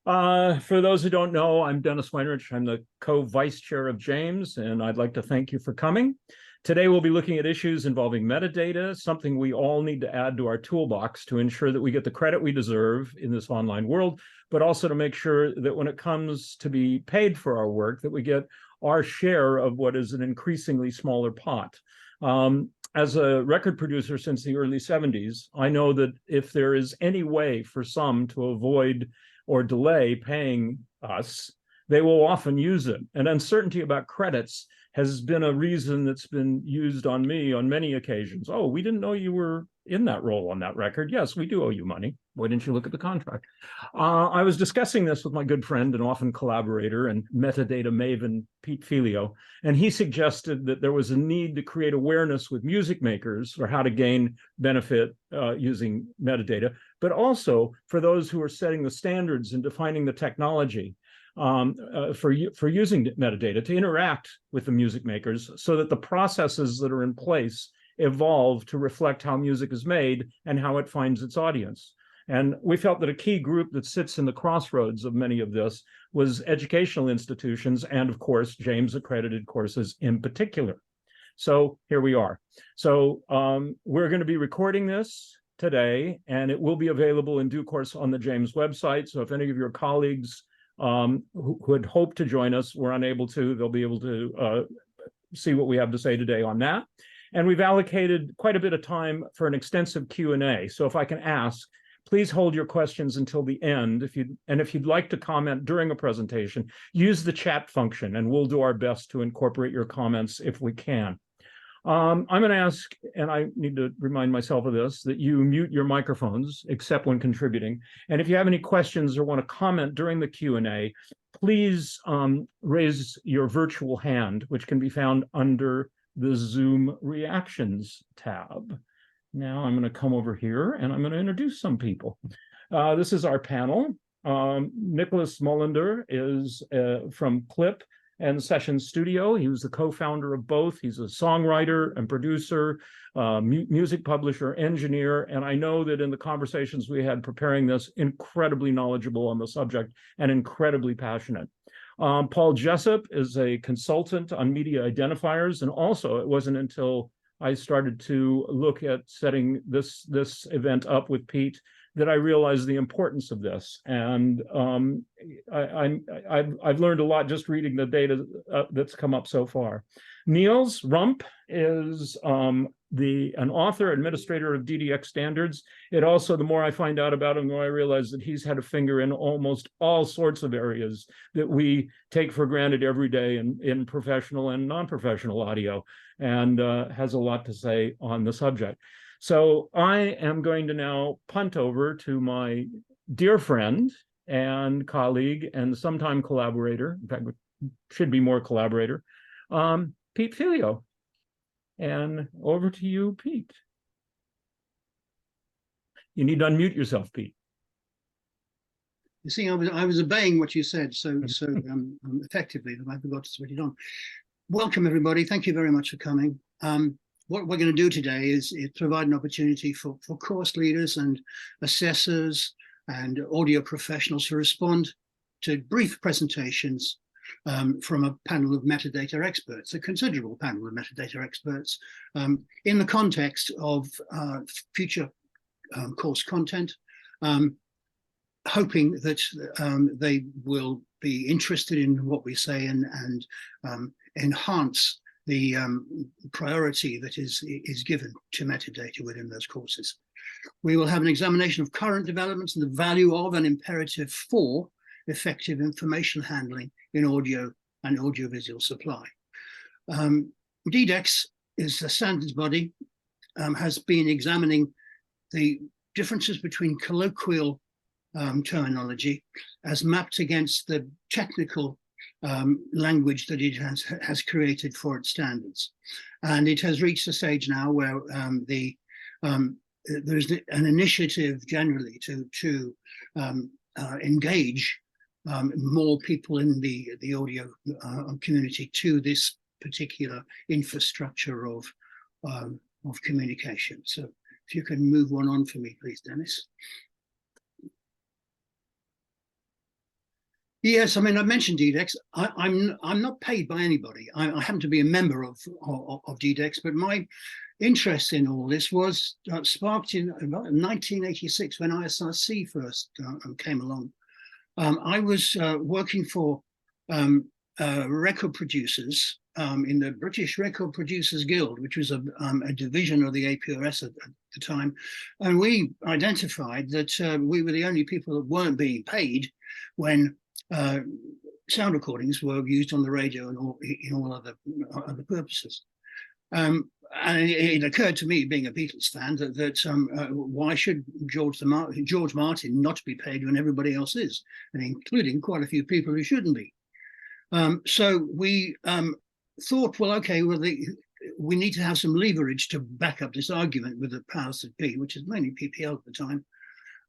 For those who don't know, I'm Dennis Weinreich. I'm the co-vice chair of James, and I'd like to thank you for coming. Today, we'll be looking at issues involving metadata, something we all need to add to our toolbox to ensure that we get the credit we deserve in this online world, but also to make sure that when it comes to be paid for our work, that we get our share of what is an increasingly smaller pot. As a record producer since the early 70s, I know that if there is any way for some to avoid or delay paying us, they will often use it. And uncertainty about credits has been a reason that's been used on me on many occasions. Oh, we didn't know you were in that role on that record. Yes, we do owe you money. Why didn't you look at the contract? I was discussing this with my good friend and often collaborator and metadata maven, Pete Filleul, and he suggested that there was a need to create awareness with music makers for how to gain benefit using metadata, but also for those who are setting the standards and defining the technology for using metadata to interact with the music makers so that the processes that are in place evolve to reflect how music is made and how it finds its audience. And we felt that a key group that sits in the crossroads of many of this was educational institutions and, of course, James accredited courses in particular. So here we are. So we're going to be recording this today, and it will be available in due course on the James website. So if any of your colleagues who had hoped to join us were unable to, they'll be able to see what we have to say today on that. And we've allocated quite a bit of time for an extensive Q&A. So if I can ask, please hold your questions until the end. If you'd like to comment during a presentation, use the chat function, and we'll do our best to incorporate your comments if we can. I'm going to ask, and I need to remind myself of this, that you mute your microphones, except when contributing. And if you have any questions or want to comment during the Q&A, please raise your virtual hand, which can be found under the Zoom Reactions tab. Now I'm going to come over here, and I'm going to introduce some people. This is our panel. Niclas Molinder is from Clip and Sessionstudio. He was the co-founder of both. He's a songwriter and producer, music publisher, engineer, and I know that in the conversations we had preparing this, incredibly knowledgeable on the subject and incredibly passionate. Paul Jessop is a consultant on media identifiers, and also it wasn't until I started to look at setting this event up with Pete that I realized the importance of this. And I've learned a lot just reading the data that's come up so far. Niels Rump is an author, administrator of DDEX standards. It also, the more I find out about him, the more I realize that he's had a finger in almost all sorts of areas that we take for granted every day in professional and non-professional audio, and has a lot to say on the subject. So I am going to now punt over to my dear friend and colleague and sometime collaborator, in fact, should be more collaborator, Pete Filleul. And over to you, Pete. You need to unmute yourself, Pete. You see, I was obeying what you said so effectively that I forgot to switch it on. Welcome, everybody. Thank you very much for coming. What we're going to do today is provide an opportunity for course leaders and assessors and audio professionals to respond to brief presentations from a panel of metadata experts, a considerable panel of metadata experts, in the context of future course content, hoping that they will be interested in what we say and enhance the priority that is given to metadata within those courses. We will have an examination of current developments and the value of and imperative for effective information handling in audio and audiovisual supply. DDEX is a standards body, has been examining the differences between colloquial terminology as mapped against the technical language that it has created for its standards. And it has reached a stage now where there's an initiative generally to engage more people in the audio community to this particular infrastructure of communication. So if you can move one on for me, please, Dennis. Yes, I mean, I mentioned DDEX. I'm not paid by anybody. I happen to be a member of DDEX, but my interest in all this was sparked in about 1986 when ISRC first came along. I was working for record producers in the British Record Producers Guild, which was a division of the APRS at the time. And we identified that we were the only people that weren't being paid when sound recordings were used on the radio and in all other purposes. And it occurred to me, being a Beatles fan, that why should George Martin not be paid when everybody else is, and including quite a few people who shouldn't be. So we thought, well, okay, well, we need to have some leverage to back up this argument with the powers that be, which is mainly PPL at the time.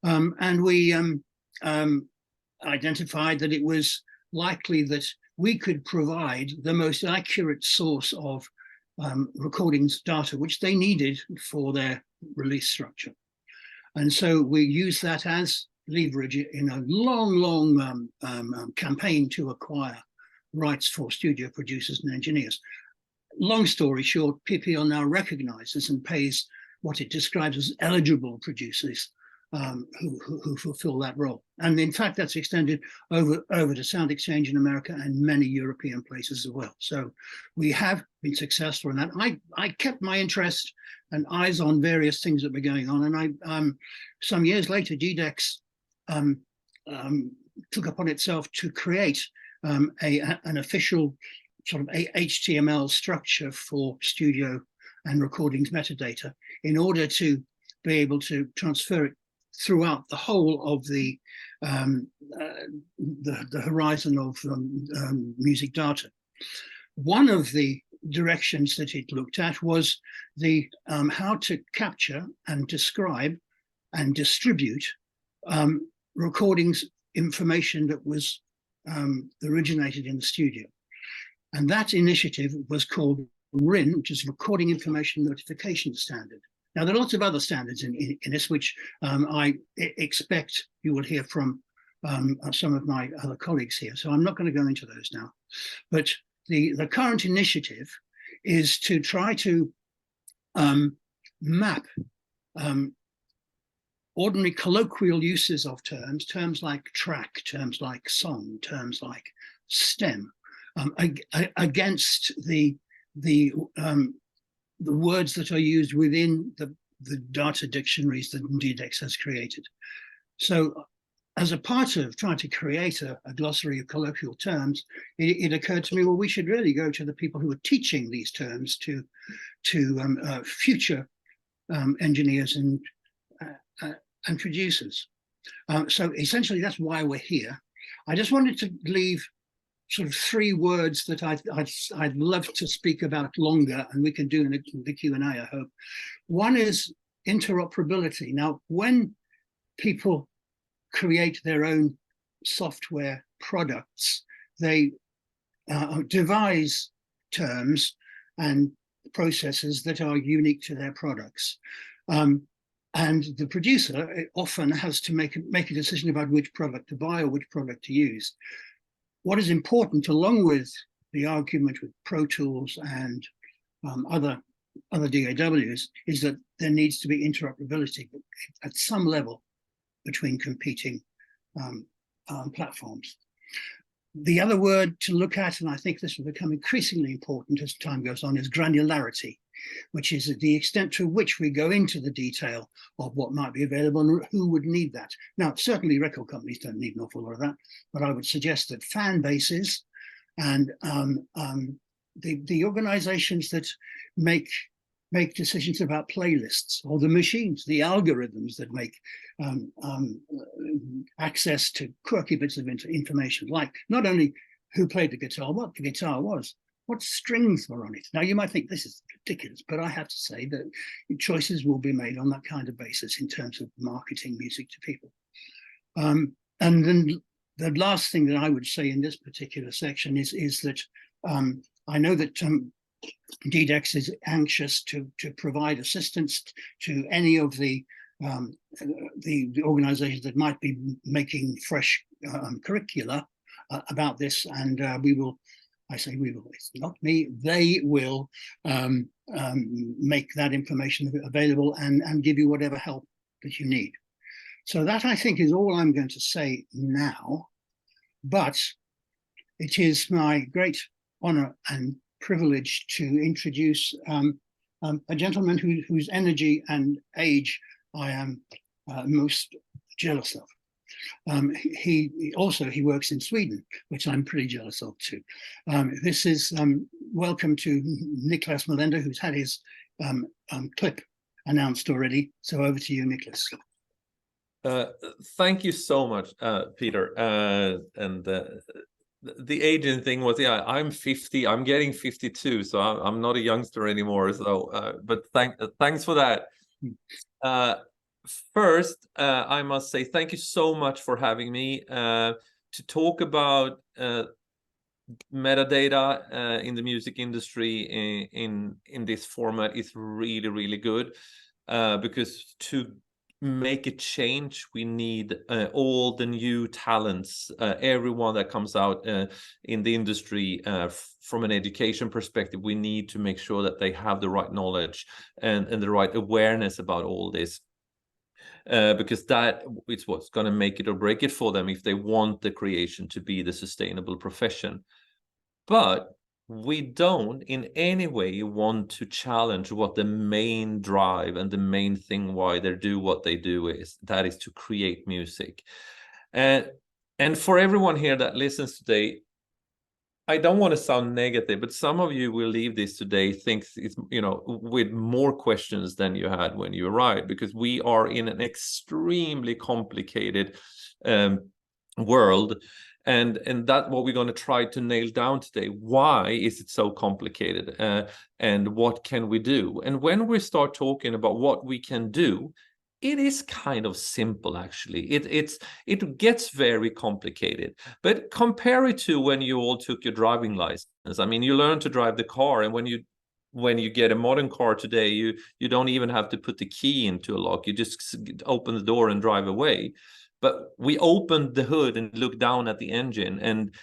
And we identified that it was likely that we could provide the most accurate source of recordings data, which they needed for their release structure. And so we used that as leverage in a long campaign to acquire rights for studio producers and engineers. Long story short, PPL now recognizes and pays what it describes as eligible producers who fulfill that role. And in fact, that's extended over to Sound Exchange in America and many European places as well. So we have been successful in that. I kept my interest and eyes on various things that were going on. And I, some years later, DDEX took upon itself to create an official sort of HTML structure for studio and recordings metadata in order to be able to transfer it throughout the whole of the horizon of music data. One of the directions that it looked at was the how to capture and describe and distribute recordings information that was originated in the studio. And that initiative was called RIN, which is Recording Information Notification Standard. Now, there are lots of other standards in this, which I expect you will hear from some of my other colleagues here. So I'm not going to go into those now. But the current initiative is to try to map ordinary colloquial uses of terms like track, terms like song, terms like stem, against the words that are used within the data dictionaries that DDEX has created. So as a part of trying to create a glossary of colloquial terms, it occurred to me, well, we should really go to the people who are teaching these terms to future engineers and producers. So essentially, that's why we're here. I just wanted to leave sort of three words that I'd love to speak about longer, and we can do in the Q&A, I hope. One is interoperability. Now, when people create their own software products, they devise terms and processes that are unique to their products. And the producer often has to make a decision about which product to buy or which product to use. What is important, along with the argument with Pro Tools and other DAWs, is that there needs to be interoperability at some level between competing platforms. The other word to look at, and I think this will become increasingly important as time goes on, is granularity, which is the extent to which we go into the detail of what might be available and who would need that. Now, certainly record companies don't need an awful lot of that, but I would suggest that fan bases and the organizations that make decisions about playlists, or the machines, the algorithms that make access to quirky bits of information, like not only who played the guitar, what the guitar was, what strings were on it. Now, you might think this is ridiculous, but I have to say that choices will be made on that kind of basis in terms of marketing music to people. And then the last thing that I would say in this particular section is that I know that DDEX is anxious to provide assistance to any of the organizations that might be making fresh curricula about this, and we will. I say we will. It's not me. They will make that information available and give you whatever help that you need. So that, I think, is all I'm going to say now. But it is my great honor and privilege to introduce a gentleman whose energy and age I am most jealous of. He works in Sweden, which I'm pretty jealous of too. This is welcome to Niclas Molinder, who's had his clip announced already. So over to you, Niclas. Thank you so much, Peter. And the aging thing was, yeah, I'm 50. I'm getting 52, so I'm not a youngster anymore. So, but thanks for that. First, I must say thank you so much for having me to talk about metadata in the music industry in this format is really, really good, because to make a change, we need all the new talents, everyone that comes out in the industry from an education perspective. We need to make sure that they have the right knowledge and the right awareness about all this. Because that is what's going to make it or break it for them if they want the creation to be the sustainable profession. But we don't in any way want to challenge what the main drive and the main thing why they do what they do is. That is to create music. And for everyone here that listens today, I don't want to sound negative, but some of you will leave this today thinks it's, with more questions than you had when you arrived, because we are in an extremely complicated world. And that's what we're going to try to nail down today. Why is it so complicated? And what can we do? And when we start talking about what we can do, it is kind of simple, actually. It gets very complicated. But compare it to when you all took your driving license. I mean, you learn to drive the car, and when you get a modern car today, you don't even have to put the key into a lock. You just open the door and drive away. But we opened the hood and looked down at the engine, and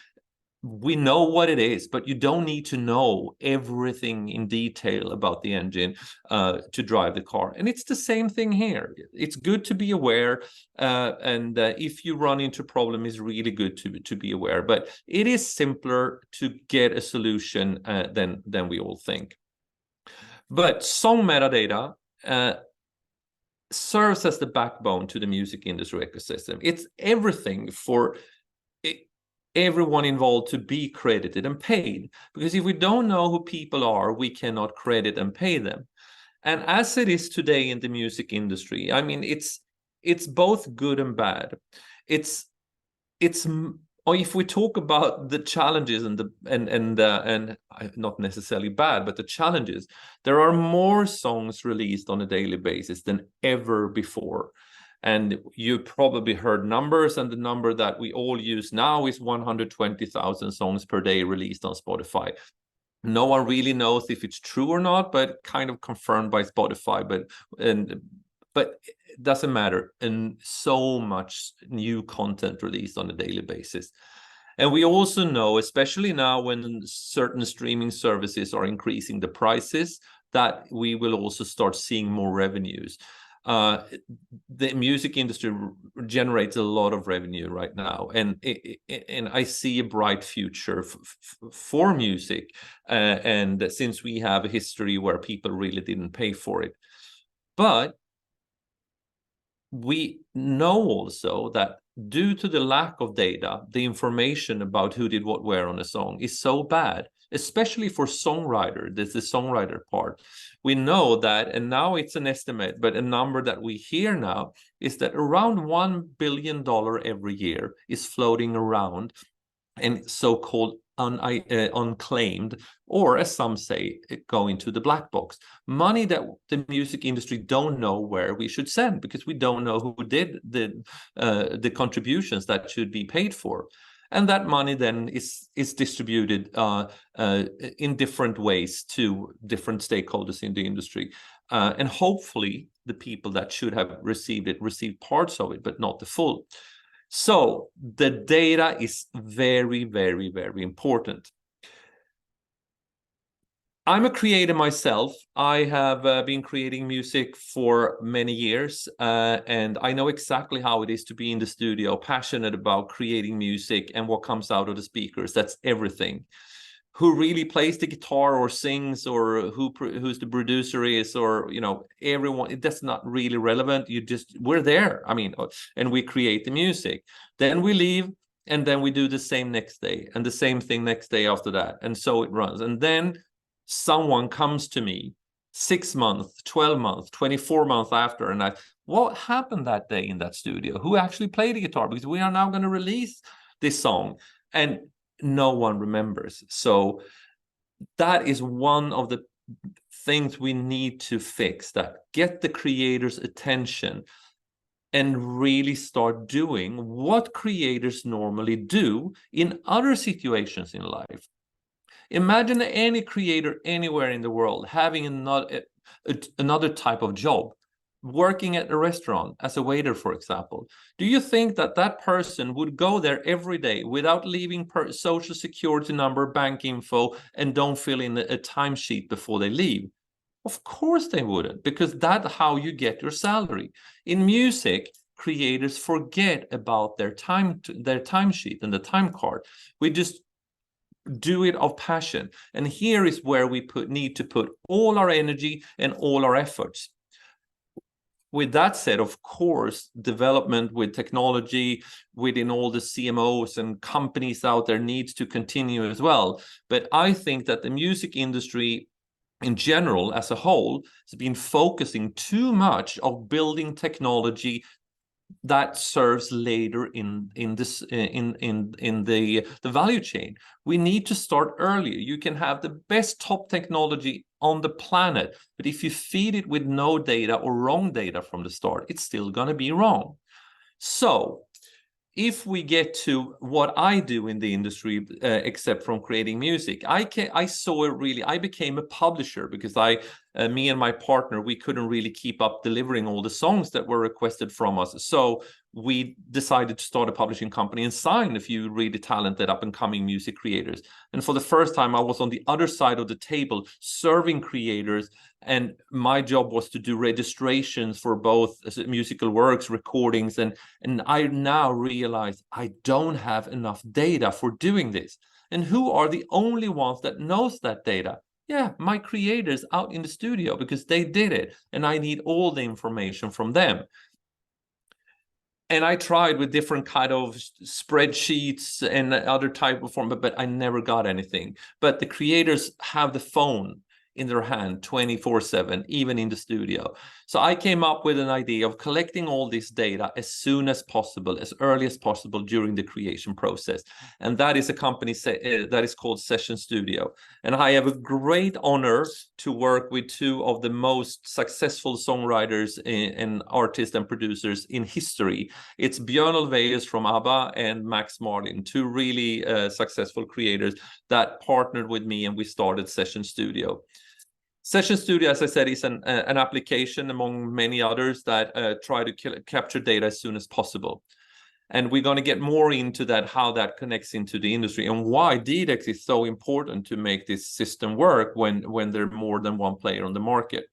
we know what it is, but you don't need to know everything in detail about the engine to drive the car. And it's the same thing here. It's good to be aware, and if you run into a problem, it's really good to be aware. But it is simpler to get a solution than we all think. But song metadata serves as the backbone to the music industry ecosystem. It's everything for everyone involved to be credited and paid, because if we don't know who people are, we cannot credit and pay them. And as it is today in the music industry, I mean, it's both good and bad. Or if we talk about the challenges and not necessarily bad, but the challenges, there are more songs released on a daily basis than ever before. And you probably heard numbers, and the number that we all use now is 120,000 songs per day released on Spotify. No one really knows if it's true or not, but kind of confirmed by Spotify. But it doesn't matter. And so much new content released on a daily basis. And we also know, especially now when certain streaming services are increasing the prices, that we will also start seeing more revenues. The music industry generates a lot of revenue right now, and I see a bright future for music. And since we have a history where people really didn't pay for it, but we know also that due to the lack of data, the information about who did what where on a song is so bad, especially for songwriter. This is the songwriter part. We know that, and now it's an estimate, but a number that we hear now is that around $1 billion every year is floating around and so-called unclaimed, or as some say, going to the black box. Money that the music industry don't know where we should send, because we don't know who did the contributions that should be paid for. And that money then is distributed in different ways to different stakeholders in the industry. And hopefully the people that should have received it received parts of it, but not the full. So the data is very, very, very important. I'm a creator myself. I have been creating music for many years, and I know exactly how it is to be in the studio, passionate about creating music and what comes out of the speakers. That's everything. Who really plays the guitar or sings, or who's the producer is, or everyone, that's not really relevant. We're there. I mean, and we create the music. Then we leave, and then we do the same next day, and the same thing next day after that, and so it runs. And then someone comes to me 6 months, 12 months, 24 months after, and what happened that day in that studio? Who actually played the guitar? Because we are now going to release this song, and no one remembers. So that is one of the things we need to fix, that get the creators' attention and really start doing what creators normally do in other situations in life. Imagine any creator anywhere in the world having another type of job, working at a restaurant as a waiter, for example. Do you think that that person would go there every day without leaving social security number, bank info, and don't fill in a timesheet before they leave? Of course they wouldn't, because that's how you get your salary. In music, creators forget about their timesheet and the time card. We just do it of passion, and here is where we need to put all our energy and all our efforts. With that said, of course, development with technology within all the CMOs and companies out there needs to continue as well. But I think that the music industry in general, as a whole, has been focusing too much on building technology that serves later in the value chain. We need to start earlier. You can have the best top technology on the planet, but if you feed it with no data or wrong data from the start, it's still going to be wrong. So if we get to what I do in the industry, except from creating music, I became a publisher because me and my partner, we couldn't really keep up delivering all the songs that were requested from us. So we decided to start a publishing company and sign a few really talented up and coming music creators. And for the first time, I was on the other side of the table serving creators. And my job was to do registrations for both musical works, recordings, and I now realize I don't have enough data for doing this. And who are the only ones that knows that data? Yeah, my creators out in the studio, because they did it, and I need all the information from them. And I tried with different kind of spreadsheets and other type of form, but I never got anything. But the creators have the phone in their hand 24/7, even in the studio. So I came up with an idea of collecting all this data as soon as possible, as early as possible during the creation process. And that is a company that is called Sessionstudio. And I have a great honor to work with two of the most successful songwriters and artists and producers in history. It's Björn Ulvaeus from ABBA and Max Martin, two really successful creators that partnered with me, and we started Sessionstudio. Sessionstudio, as I said, is an application among many others that try to capture data as soon as possible. And we're going to get more into that, how that connects into the industry and why DDEX is so important to make this system work when there are more than one player on the market.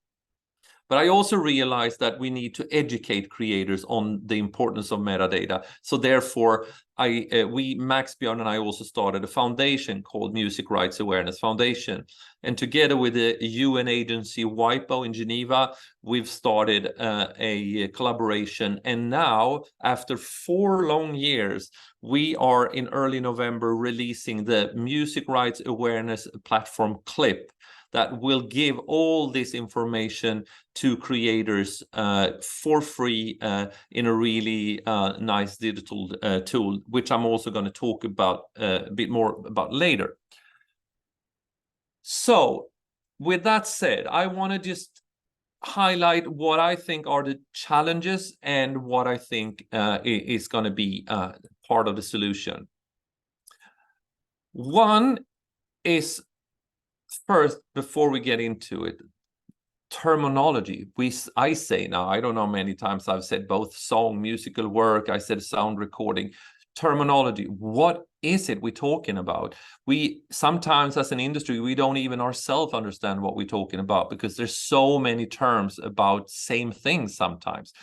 But I also realized that we need to educate creators on the importance of metadata. So therefore, Max, Björn, and I also started a foundation called Music Rights Awareness Foundation. And together with the UN agency WIPO in Geneva, we've started a collaboration. And now, after 4 long years, we are in early November releasing the Music Rights Awareness Platform CLIP, that will give all this information to creators for free in a really nice digital tool, which I'm also going to talk about a bit more about later. So with that said, I want to just highlight what I think are the challenges and what I think is going to be part of the solution. One is, first, before we get into it, terminology. I say now, I don't know how many times I've said both song, musical work, I said sound recording, terminology. What is it we're talking about? We sometimes as an industry, we don't even ourselves understand what we're talking about because there's so many terms about same things sometimes.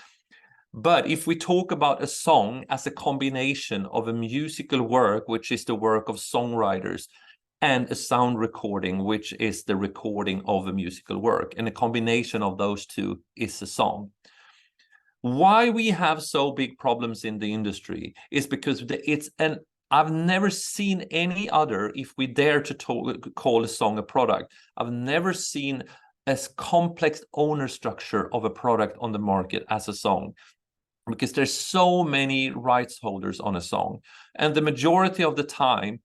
But if we talk about a song as a combination of a musical work, which is the work of songwriters, and a sound recording, which is the recording of a musical work, and a combination of those two is a song. Why we have so big problems in the industry is because I've never seen any other, if we dare to call a song a product, I've never seen as complex owner structure of a product on the market as a song, because there's so many rights holders on a song, and the majority of the time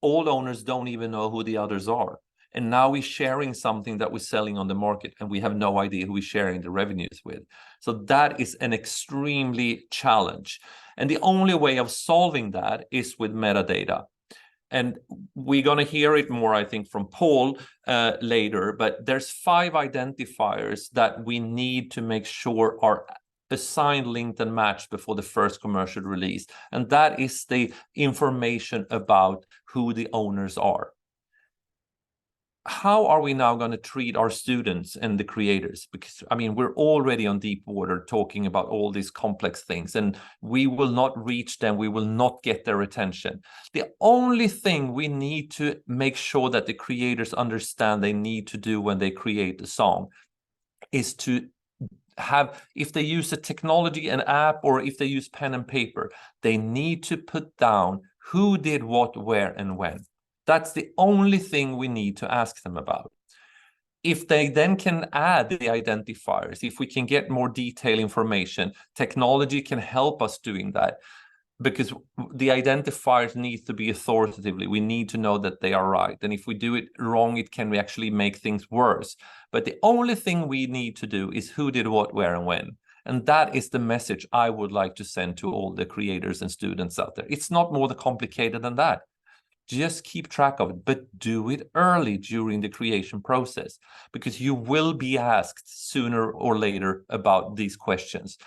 all owners don't even know who the others are. And now we're sharing something that we're selling on the market and we have no idea who we're sharing the revenues with. So that is an extremely challenge. And the only way of solving that is with metadata. And we're going to hear it more, I think, from Paul later, but there's 5 identifiers that we need to make sure are assigned, linked, and matched before the first commercial release. And that is the information about who the owners are. How are we now going to treat our students and the creators? Because, I mean, we're already on deep water talking about all these complex things, and we will not reach them. We will not get their attention. The only thing we need to make sure that the creators understand they need to do when they create a song is to have, if they use a technology, an app, or if they use pen and paper, they need to put down who did what, where, and when. That's the only thing we need to ask them about. If they then can add the identifiers, if we can get more detailed information, technology can help us doing that, because the identifiers need to be authoritatively. We need to know that they are right. And if we do it wrong, it can actually make things worse. But the only thing we need to do is who did what, where, and when. And that is the message I would like to send to all the creators and students out there. It's not more complicated than that. Just keep track of it, but do it early during the creation process, because you will be asked sooner or later about these questions.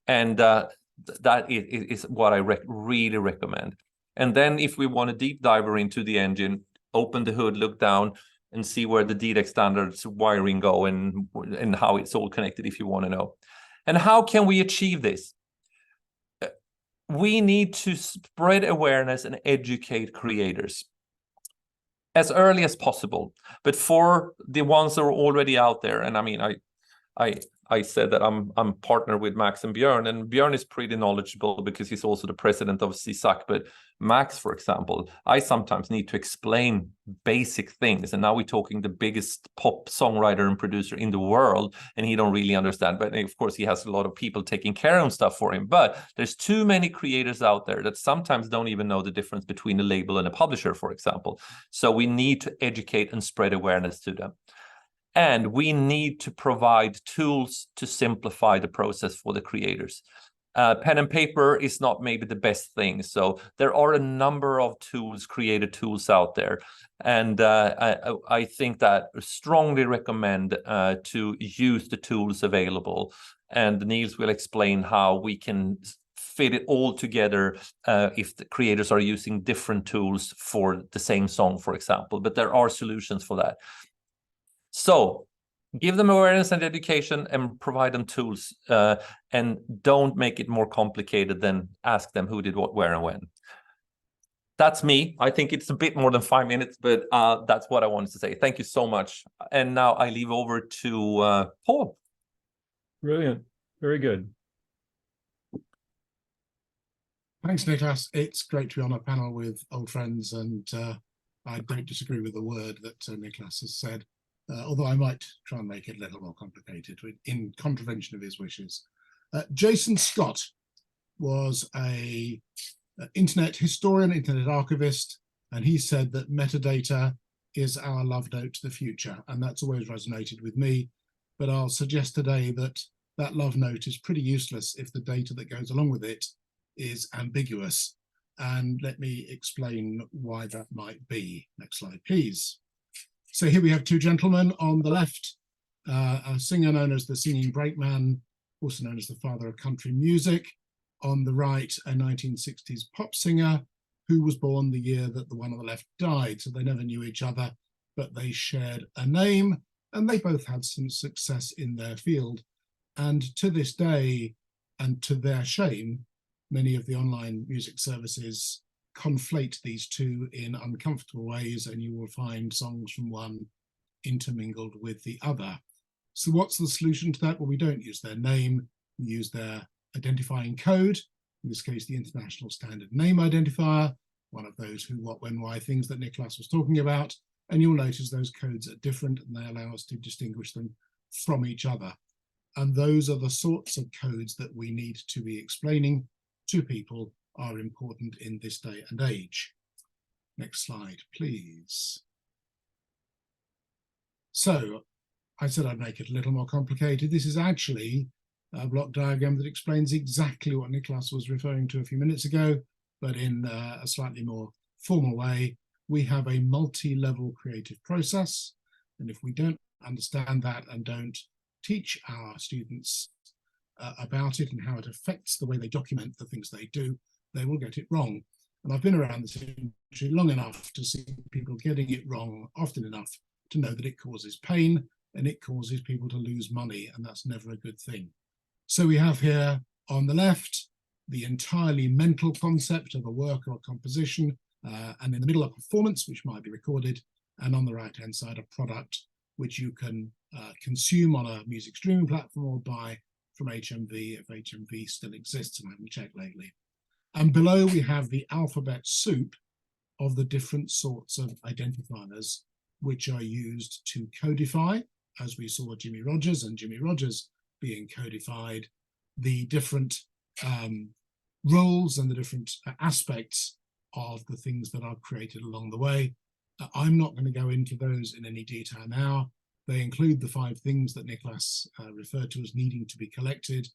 And that is what I really recommend. And then if we want to deep dive into the engine, open the hood, look down, and see where the DDEX standards wiring go and how it's all connected if you want to know. And how can we achieve this? We need to spread awareness and educate creators as early as possible. But for the ones that are already out there, and I mean, I said that I'm partnered with Max and Björn is pretty knowledgeable because he's also the president of CSAC. But Max, for example, I sometimes need to explain basic things. And now we're talking the biggest pop songwriter and producer in the world, and he don't really understand. But of course, he has a lot of people taking care of stuff for him. But there's too many creators out there that sometimes don't even know the difference between a label and a publisher, for example. So we need to educate and spread awareness to them. And we need to provide tools to simplify the process for the creators. Pen and paper is not maybe the best thing. So there are a number of tools, creator tools out there. And I think that I strongly recommend to use the tools available. And Niels will explain how we can fit it all together if the creators are using different tools for the same song, for example. But there are solutions for that. So give them awareness and education and provide them tools, and don't make it more complicated than ask them who did what, where, and when. That's me. I think it's a bit more than 5 minutes, but that's what I wanted to say. Thank you so much. And now I leave over to Paul. Brilliant. Very good. Thanks, Niclas. It's great to be on a panel with old friends, and I don't disagree with the word that Niclas has said. Although I might try and make it a little more complicated in contravention of his wishes. Jason Scott was an internet historian, internet archivist, and he said that metadata is our love note to the future, and that's always resonated with me. But I'll suggest today that that love note is pretty useless if the data that goes along with it is ambiguous. And let me explain why that might be. Next slide, please. So here we have 2 gentlemen. On the left, a singer known as the Singing Brakeman, also known as the father of country music. On the right, a 1960s pop singer who was born the year that the one on the left died. So they never knew each other, but they shared a name and they both had some success in their field. And to this day, and to their shame, many of the online music services conflate these two in uncomfortable ways, and you will find songs from one intermingled with the other. So what's the solution to that? Well, we don't use their name, we use their identifying code, in this case, the International Standard Name Identifier, one of those who, what, when, why things that Niclas was talking about. And you'll notice those codes are different and they allow us to distinguish them from each other. And those are the sorts of codes that we need to be explaining to people are important in this day and age. Next slide, please. So I said I'd make it a little more complicated. This is actually a block diagram that explains exactly what Niclas was referring to a few minutes ago, but in a slightly more formal way. We have a multi-level creative process, and if we don't understand that and don't teach our students about it and how it affects the way they document the things they do, they will get it wrong. And I've been around this industry long enough to see people getting it wrong often enough to know that it causes pain and it causes people to lose money, and that's never a good thing. So we have here on the left the entirely mental concept of a work or a composition, and in the middle a performance which might be recorded, and on the right hand side a product which you can consume on a music streaming platform or buy from HMV if HMV still exists, and I haven't checked lately. And below we have the alphabet soup of the different sorts of identifiers which are used to codify, as we saw Jimmy Rogers and Jimmy Rogers being codified, the different roles and the different aspects of the things that are created along the way. I'm not going to go into those in any detail now. They include the 5 things that Niclas referred to as needing to be collected.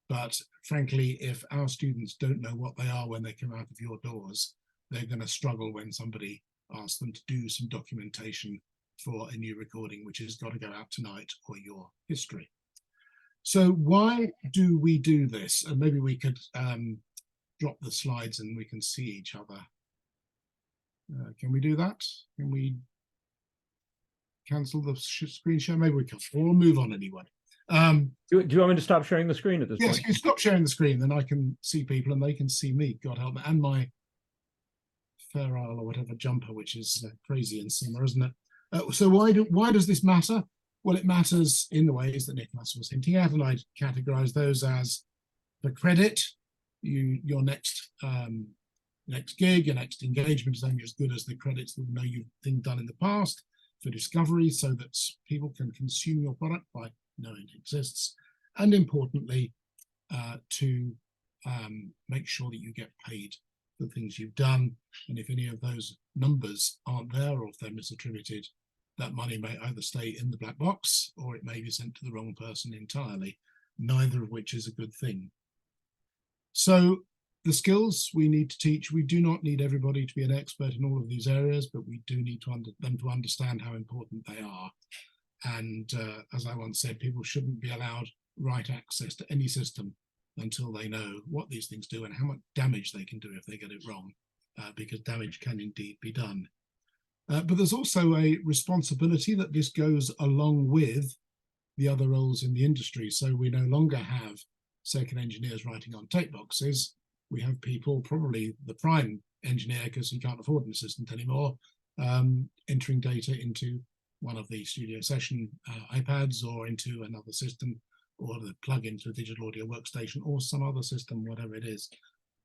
But frankly, if our students don't know what they are when they come out of your doors, they're going to struggle when somebody asks them to do some documentation for a new recording, which has got to go out tonight, or your history. So why do we do this? And maybe we could drop the slides and we can see each other. Can we do that? Can we cancel the screen share? Maybe we can. We'll move on anyway. Do you want me to stop sharing the screen at this yes, point? you stop sharing the screen, then I can see people and they can see me, God help me, and my Filleul or whatever jumper, which is crazy in summer, isn't it? So why does this matter? Well, it matters in the ways that Niclas was hinting at, and I'd categorize those as the credit. Your next gig, your next engagement is only as good as the credits that we know you've done in the past. For discovery, so that people can consume your product by knowing it exists, and importantly, to make sure that you get paid for the things you've done. And if any of those numbers aren't there, or if they're misattributed, that money may either stay in the black box or it may be sent to the wrong person entirely, neither of which is a good thing. So the skills we need to teach, we do not need everybody to be an expert in all of these areas, but we do need them to understand how important they are. And as I once said, people shouldn't be allowed right access to any system until they know what these things do and how much damage they can do if they get it wrong, because damage can indeed be done. But there's also a responsibility that this goes along with the other roles in the industry. So we no longer have circuit engineers writing on tape boxes. We have people, probably the prime engineer, because he can't afford an assistant anymore, entering data into one of the studio session iPads or into another system, or the plug into a digital audio workstation or some other system, whatever it is.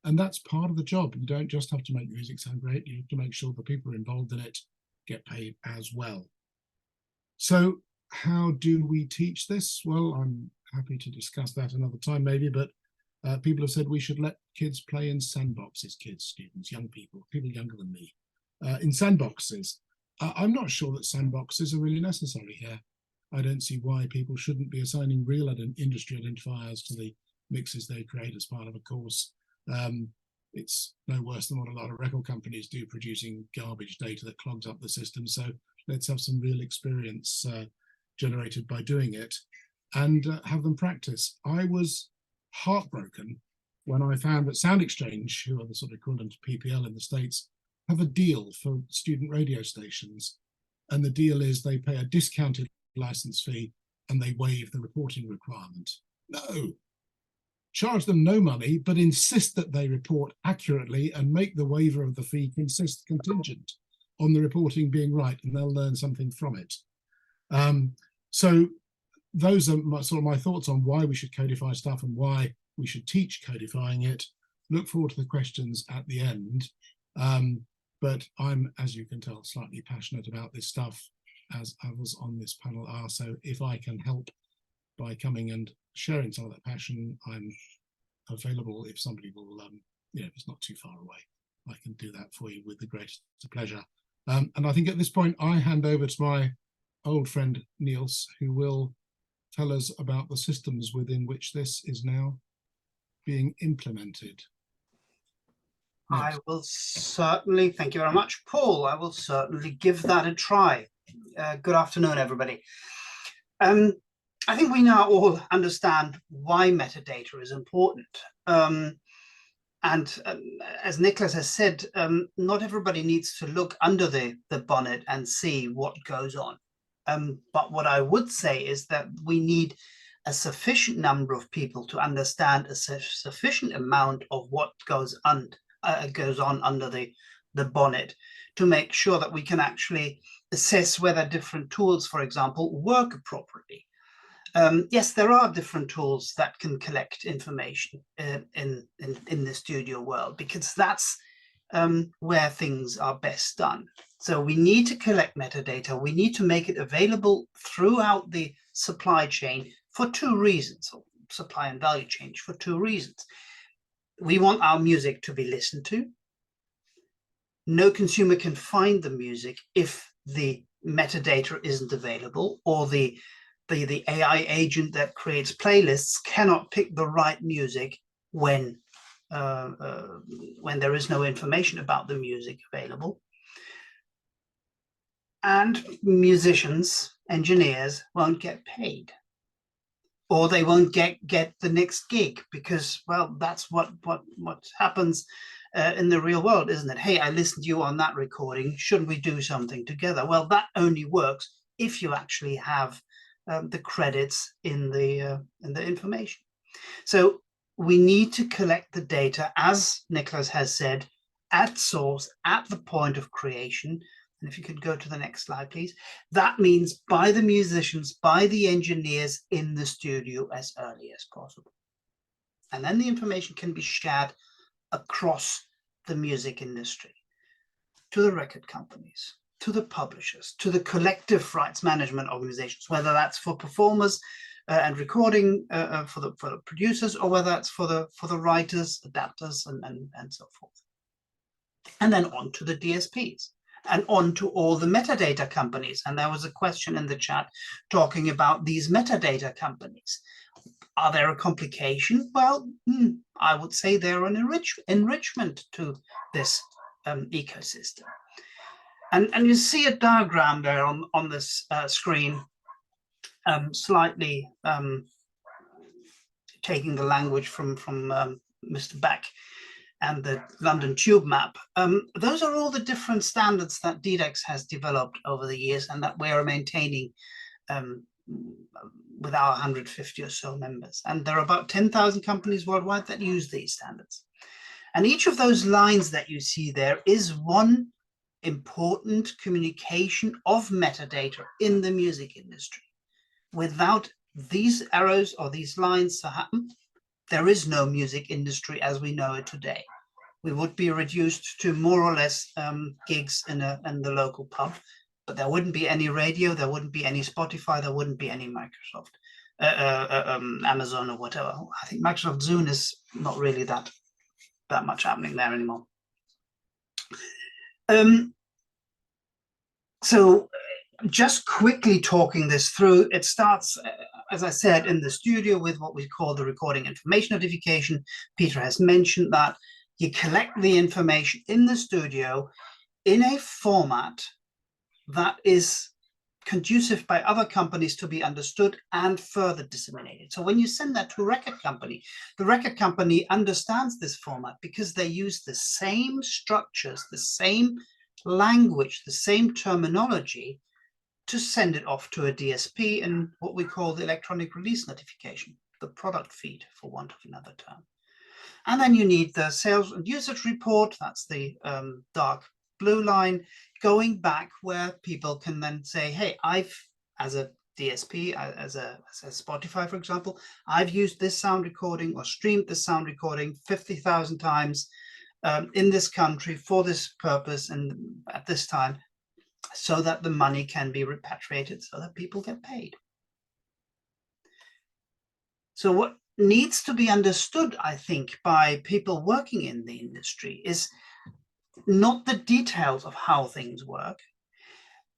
And that's part of the job. You don't just have to make music sound great, you have to make sure the people involved in it get paid as well. So how do we teach this? Well, I'm happy to discuss that another time maybe, but people have said we should let kids play in sandboxes, kids, students, young people younger than me, in sandboxes. I'm not sure that sandboxes are really necessary here. I don't see why people shouldn't be assigning real industry identifiers to the mixes they create as part of a course. It's no worse than what a lot of record companies do, producing garbage data that clogs up the system. So let's have some real experience generated by doing it, and have them practice. I was heartbroken when I found that Sound Exchange, who are the sort of equivalent to PPL in the States, have a deal for student radio stations. And the deal is they pay a discounted license fee and they waive the reporting requirement. No, charge them no money, but insist that they report accurately and make the waiver of the fee contingent on the reporting being right, and they'll learn something from it. So those are my thoughts on why we should codify stuff and why we should teach codifying it. Look forward to the questions at the end. But I'm, as you can tell, slightly passionate about this stuff, as others on this panel are. So if I can help by coming and sharing some of that passion, I'm available. If somebody will, if it's not too far away, I can do that for you with the greatest pleasure. And I think at this point, I hand over to my old friend Niels, who will tell us about the systems within which this is now being implemented. I will certainly, thank you very much, Paul. I will certainly give that a try. Good afternoon, everybody. I think we now all understand why metadata is important. As Niclas has said, not everybody needs to look under the bonnet and see what goes on. But what I would say is that we need a sufficient number of people to understand a sufficient amount of what goes on under the bonnet to make sure that we can actually assess whether different tools, for example, work appropriately. Yes, there are different tools that can collect information in the studio world, because that's where things are best done. So we need to collect metadata. We need to make it available throughout the supply chain for two reasons, or supply and value chain for two reasons. We want our music to be listened to. No consumer can find the music if the metadata isn't available, or the AI agent that creates playlists cannot pick the right music when there is no information about the music available. And musicians, engineers won't get paid, or they won't get the next gig, because, well, that's what happens in the real world, isn't it? Hey, I listened to you on that recording. Shouldn't we do something together? Well, that only works if you actually have the credits in the information. So we need to collect the data, as Niclas has said, at source, at the point of creation. And if you could go to the next slide, please. That means by the musicians, by the engineers in the studio as early as possible. And then the information can be shared across the music industry, to the record companies, to the publishers, to the collective rights management organizations, whether that's for performers and recording for the producers, or whether that's for the writers, adapters, and so forth. And then on to the DSPs, and on to all the metadata companies. And there was a question in the chat talking about these metadata companies. Are there a complication? Well, I would say they're an enrichment to this ecosystem. And you see a diagram there on this screen, slightly taking the language from Mr. Beck and the London Tube map. Those are all the different standards that DDEX has developed over the years, and that we are maintaining with our 150 or so members. And there are about 10,000 companies worldwide that use these standards. And each of those lines that you see there is one important communication of metadata in the music industry. Without these arrows or these lines to happen, there is no music industry as we know it today. We would be reduced to more or less gigs in the local pub, but there wouldn't be any radio, there wouldn't be any Spotify, there wouldn't be any Microsoft, Amazon or whatever. I think Microsoft Zune is not really that much happening there anymore. So just quickly talking this through, it starts, as I said, in the studio with what we call the recording information notification. Peter has mentioned that. You collect the information in the studio in a format that is conducive by other companies to be understood and further disseminated. So when you send that to a record company, the record company understands this format because they use the same structures, the same language, the same terminology to send it off to a DSP in what we call the electronic release notification, the product feed, for want of another term. And then you need the sales and usage report, that's the dark blue line, going back where people can then say, hey, I've, as a DSP, as a Spotify, for example, I've used this sound recording or streamed this sound recording 50,000 times in this country for this purpose and at this time, so that the money can be repatriated, so that people get paid. So what needs to be understood, I think, by people working in the industry is not the details of how things work,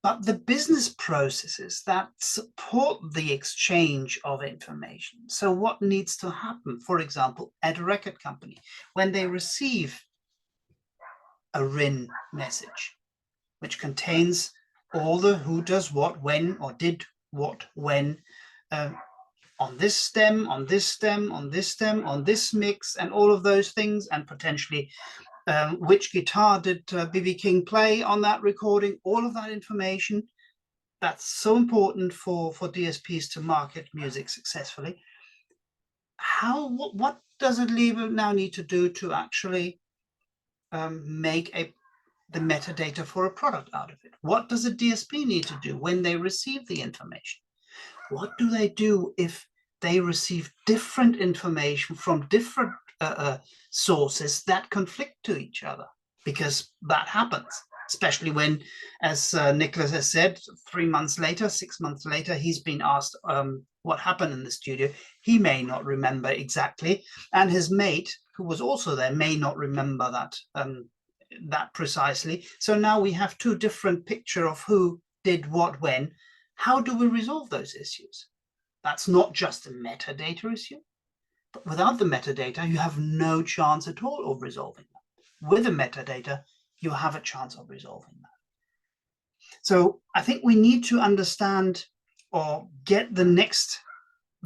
but the business processes that support the exchange of information. So what needs to happen, for example, at a record company, when they receive a RIN message, which contains all the who does what, when, or did what, when, on this stem, on this stem, on this stem, on this mix, and all of those things, and potentially which guitar did B.B. King play on that recording, all of that information. That's so important for DSPs to market music successfully. What does a label now need to do to actually make the metadata for a product out of it? What does a DSP need to do when they receive the information? What do they do if they receive different information from different sources that conflict to each other? Because that happens, especially when, as Niclas has said, 3 months later, 6 months later, he's been asked what happened in the studio. He may not remember exactly, and his mate, who was also there, may not remember that precisely. So now we have two different pictures of who did what when. How do we resolve those issues? That's not just a metadata issue, but without the metadata, you have no chance at all of resolving that. With the metadata, you have a chance of resolving that. So I think we need to understand or get the next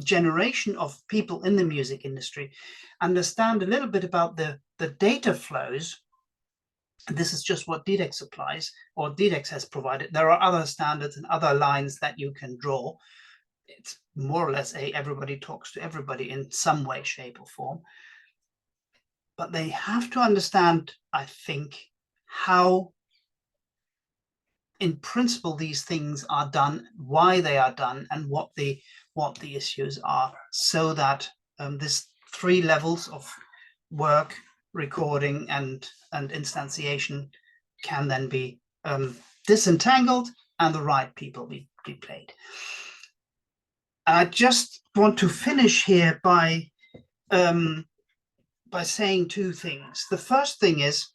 generation of people in the music industry understand a little bit about the data flows. This is just what DDEX supplies, or DDEX has provided. There are other standards and other lines that you can draw. It's more or less everybody talks to everybody in some way, shape, or form. But they have to understand, I think, how in principle these things are done, why they are done, and what the issues are, so that this 3 levels of work, recording, and instantiation can then be disentangled and the right people be played. I just want to finish here by saying 2 things. The first thing is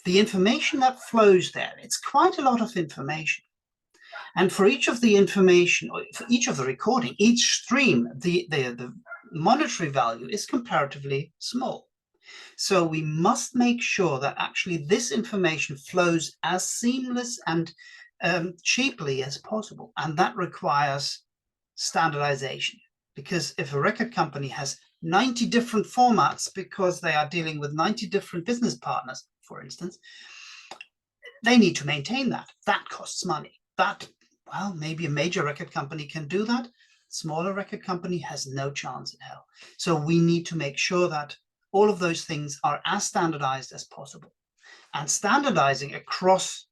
the information that flows there. It's quite a lot of information. And for each of the information, or for each of the recording, each stream, the monetary value is comparatively small. So we must make sure that actually this information flows as seamless and cheaply as possible. And that requires standardization, because if a record company has 90 different formats because they are dealing with 90 different business partners, for instance, they need to maintain that. That costs money. That, well, maybe a major record company can do that. Smaller record company has no chance in hell. So we need to make sure that all of those things are as standardized as possible. And standardizing across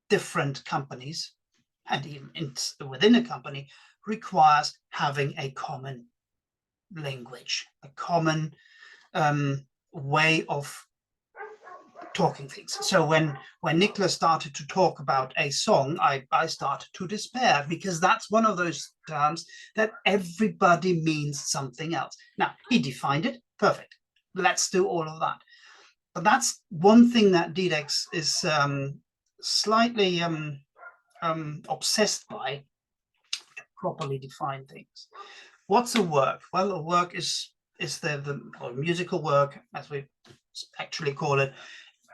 different companies, and even within a company, requires having a common language, a common way of talking things. So when Niclas started to talk about a song, I started to despair, because that's one of those terms that everybody means something else. Now, he defined it, perfect. Let's do all of that. But that's one thing that DDEX is slightly obsessed by, to properly define things. What's a work? Well, a work is the or musical work, as we actually call it,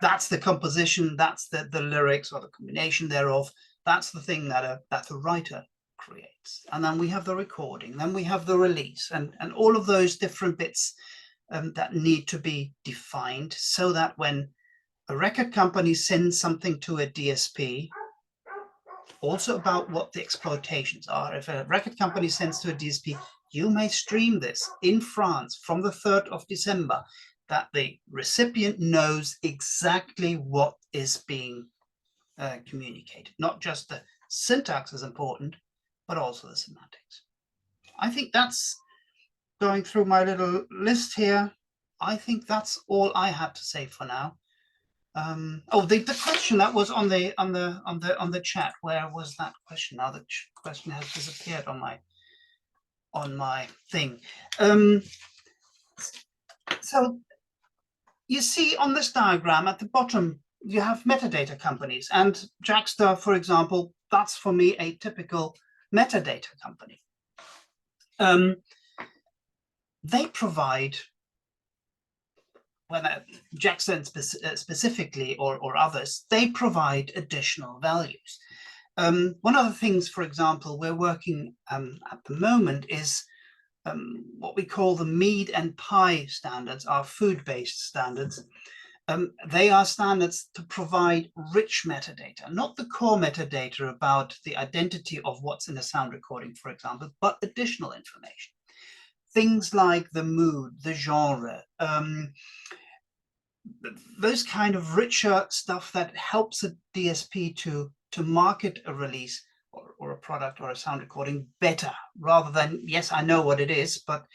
that's the composition, that's the lyrics or the combination thereof. That's the thing that a writer creates. And then we have the recording, then we have the release, and all of those different bits that need to be defined, so that when a record company sends something to a DSP, also about what the exploitations are. If a record company sends to a DSP, you may stream this in France from the 3rd of December, that the recipient knows exactly what is being communicated. Not just the syntax is important, but also the semantics. I think that's, going through my little list here, I think that's all I had to say for now. Oh, the question that was on the chat, where was that question? Now the question has disappeared on my thing. So you see on this diagram at the bottom, you have metadata companies, and Jackster, for example, that's for me a typical metadata company. They provide, whether Jackson specifically or others, they provide additional values. One of the things, for example, we're working at the moment is what we call the Mead and Pie standards, our food-based standards. They are standards to provide rich metadata, not the core metadata about the identity of what's in a sound recording, for example, but additional information. Things like the mood, the genre, those kind of richer stuff that helps a DSP to market a release or a product or a sound recording better, rather than, yes, I know what it is, but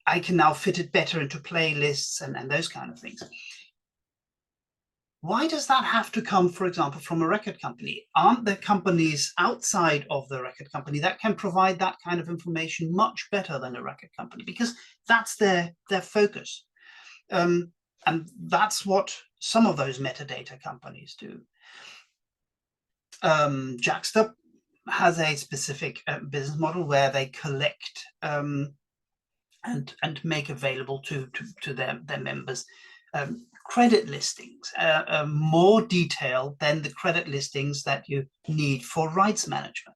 I can now fit it better into playlists and those kind of things. Why does that have to come, for example, from a record company? Aren't there companies outside of the record company that can provide that kind of information much better than a record company? Because that's their focus. And that's what some of those metadata companies do. Jackster has a specific business model where they collect and make available to their members credit listings, more detail than the credit listings that you need for rights management.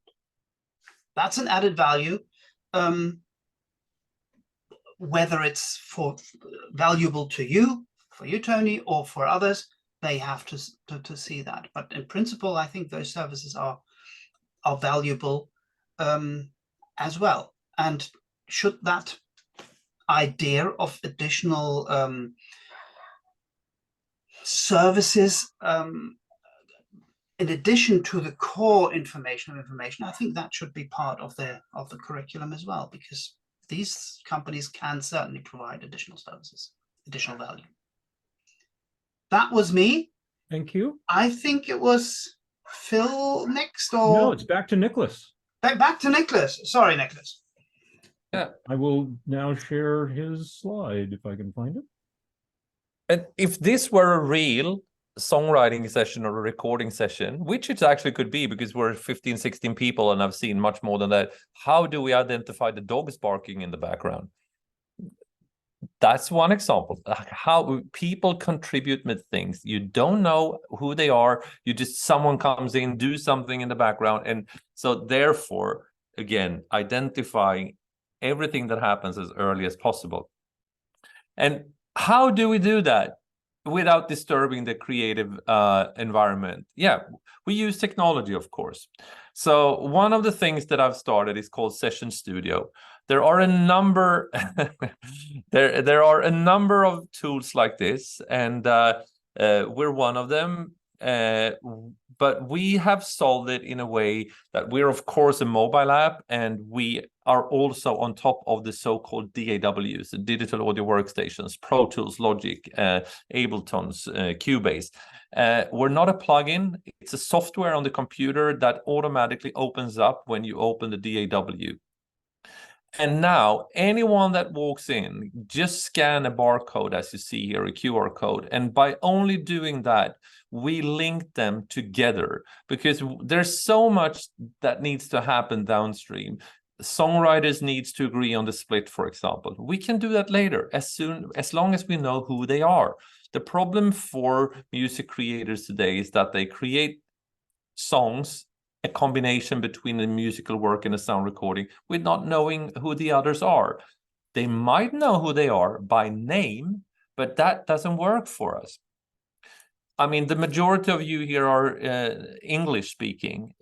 That's an added value. Whether it's valuable to you, for you, Tony, or for others, they have to see that. But in principle, I think those services are valuable as well. And should that idea of additional services in addition to the core information, I think that should be part of the curriculum as well, because these companies can certainly provide additional services, additional value. That was me. Thank you. I think it was Phil next, or no, it's back to Niclas. Back to Niclas. Sorry, Niclas. Yeah. I will now share his slide if I can find it. And if this were a real songwriting session or a recording session, which it actually could be because we're 15, 16 people and I've seen much more than that, how do we identify the dogs barking in the background? That's one example. How people contribute with things. You don't know who they are. You just, someone comes in, do something in the background. And so therefore, again, identifying everything that happens as early as possible. And how do we do that without disturbing the creative environment? Yeah, we use technology, of course. So one of the things that I've started is called Sessionstudio. There are a number there are a number of tools like this, and we're one of them. But we have solved it in a way that we're, of course, a mobile app, and we are also on top of the so-called DAWs, the digital audio workstations, Pro Tools, Logic, Abletons, Cubase. We're not a plugin. It's a software on the computer that automatically opens up when you open the DAW. And now anyone that walks in, just scan a barcode, as you see here, a QR code. And by only doing that, we link them together, because there's so much that needs to happen downstream. songwriters needs to agree on the split, for example. We can do that later, as long as we know who they are. The problem for music creators today is that they create songs, a combination between a musical work and a sound recording, with not knowing who the others are. They might know who they are by name, but that doesn't work for us. I mean, the majority of you here are English speaking.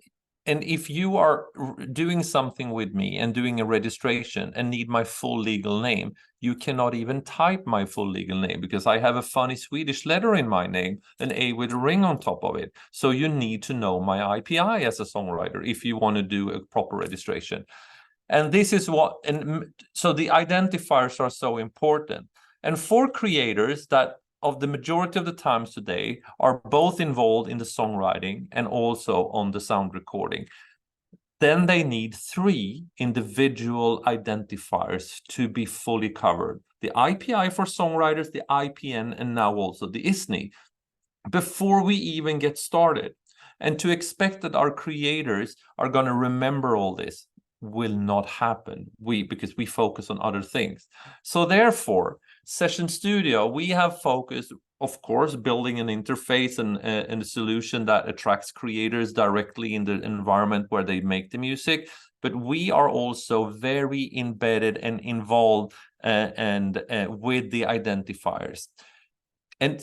And if you are doing something with me and doing a registration and need my full legal name, you cannot even type my full legal name because I have a funny Swedish letter in my name, an A with a ring on top of it. So you need to know my IPI as a songwriter if you want to do a proper registration. And this is what, and so the identifiers are so important. And for creators that of the majority of the times today are both involved in the songwriting and also on the sound recording, then they need 3 individual identifiers to be fully covered. The IPI for songwriters, the IPN, and now also the ISNI, before we even get started. And to expect that our creators are going to remember all this will not happen, because we focus on other things. So therefore, Sessionstudio, we have focused, of course, building an interface and a solution that attracts creators directly in the environment where they make the music. But we are also very embedded and involved with the identifiers. And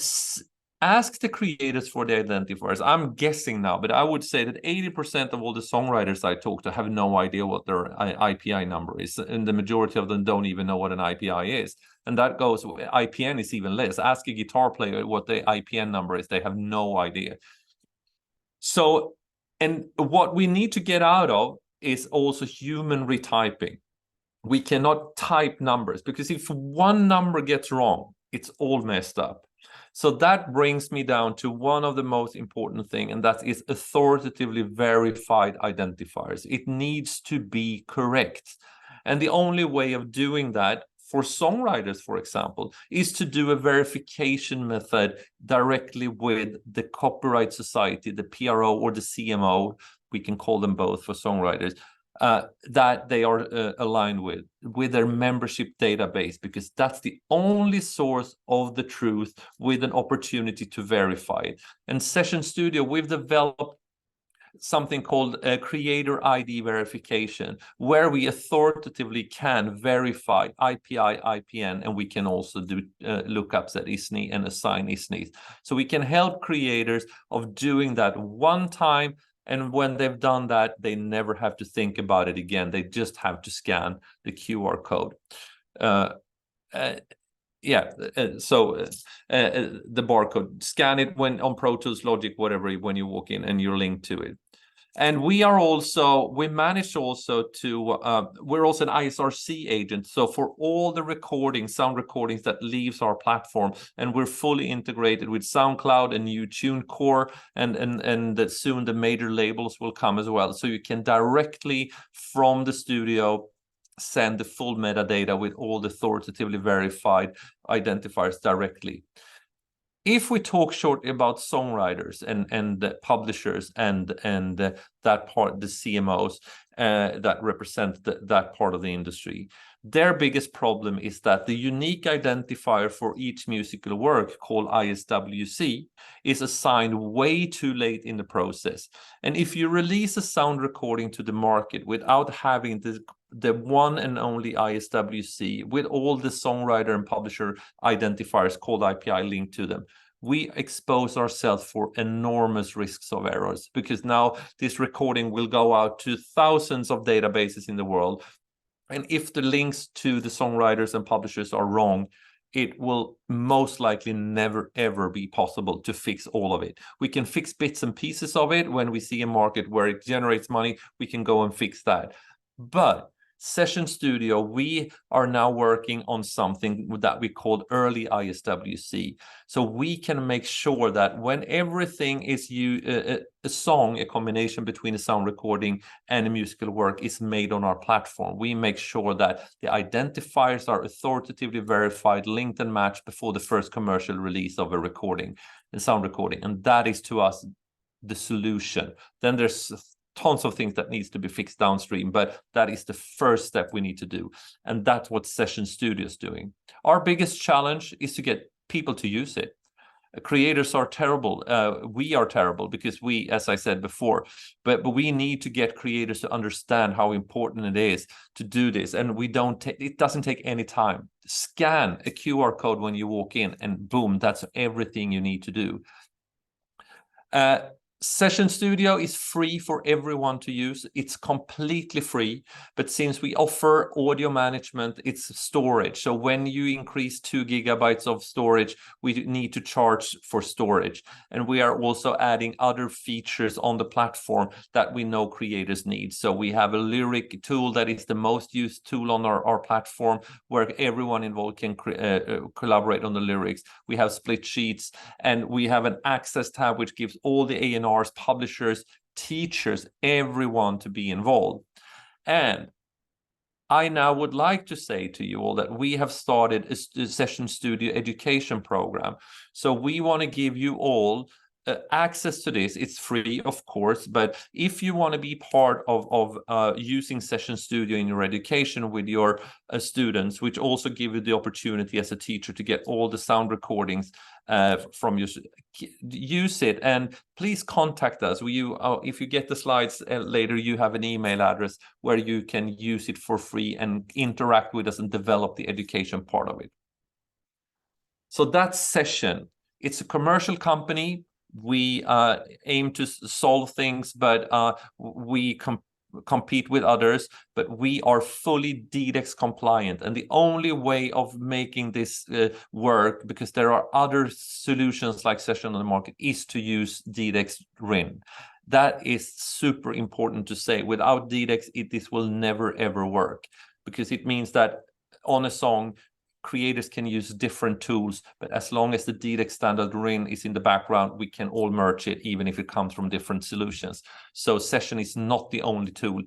ask the creators for the identifiers. I'm guessing now, but I would say that 80% of all the songwriters I talk to have no idea what their IPI number is. And the majority of them don't even know what an IPI is. And that goes, IPN is even less. Ask a guitar player what the IPN number is. They have no idea. So, and what we need to get out of is also human retyping. We cannot type numbers because if one number gets wrong, it's all messed up. So that brings me down to one of the most important things, and that is authoritatively verified identifiers. It needs to be correct. And the only way of doing that for songwriters, for example, is to do a verification method directly with the Copyright Society, the PRO or the CMO, we can call them both for songwriters, that they are aligned with their membership database, because that's the only source of the truth with an opportunity to verify it. And Sessionstudio, we've developed something called a creator ID verification, where we authoritatively can verify IPI, IPN, and we can also do lookups at ISNI and assign ISNIs. So we can help creators of doing that one time. And when they've done that, they never have to think about it again. They just have to scan the QR code. The barcode, scan it when on Pro Tools, Logic, whatever, when you walk in and you're linked to it. And we manage also to, we're also an ISRC agent. So for all the recordings, sound recordings that leaves our platform, and we're fully integrated with SoundCloud and TuneCore, and that soon the major labels will come as well. So you can directly from the studio send the full metadata with all the authoritatively verified identifiers directly. If we talk shortly about songwriters and publishers and that part, the CMOs that represent that part of the industry, their biggest problem is that the unique identifier for each musical work, called ISWC, is assigned way too late in the process. And if you release a sound recording to the market without having the one and only ISWC with all the songwriter and publisher identifiers called IPI linked to them, we expose ourselves for enormous risks of errors, because now this recording will go out to thousands of databases in the world. And if the links to the songwriters and publishers are wrong, it will most likely never, ever be possible to fix all of it. We can fix bits and pieces of it. When we see a market where it generates money, we can go and fix that. But Sessionstudio, we are now working on something that we call early ISWC. So we can make sure that when everything is a song, a combination between a sound recording and a musical work is made on our platform, we make sure that the identifiers are authoritatively verified, linked and matched before the first commercial release of a recording, a sound recording. And that is to us the solution. Then there's tons of things that needs to be fixed downstream, but that is the first step we need to do. And that's what Sessionstudio is doing. Our biggest challenge is to get people to use it. Creators are terrible. We are terrible because we, as I said before, but we need to get creators to understand how important it is to do this. And it doesn't take any time. Scan a QR code when you walk in and boom, that's everything you need to do. Sessionstudio is free for everyone to use. It's completely free, but since we offer audio management, it's storage. So when you increase 2 gigabytes of storage, we need to charge for storage. And we are also adding other features on the platform that we know creators need. So we have a lyric tool that is the most used tool on our platform, where everyone involved can collaborate on the lyrics. We have split sheets, and we have an access tab, which gives all the A&R publishers, teachers, everyone to be involved. And I now would like to say to you all that we have started a Sessionstudio education program. So we want to give you all access to this. It's free, of course, but if you want to be part of using Sessionstudio in your education with your students, which also give you the opportunity as a teacher to get all the sound recordings from your, use it, and please contact us. If you get the slides later, you have an email address where you can use it for free and interact with us and develop the education part of it. So that's Session. It's a commercial company. We aim to solve things, but we compete with others, but we are fully DDEX compliant. And the only way of making this work, because there are other solutions like Session on the market, is to use DDEX RIN. That is super important to say. Without DDEX, this will never, ever work, because it means that on a song, creators can use different tools, but as long as the DDEX standard RIN is in the background, we can all merge it, even if it comes from different solutions. So Session is not the only tool.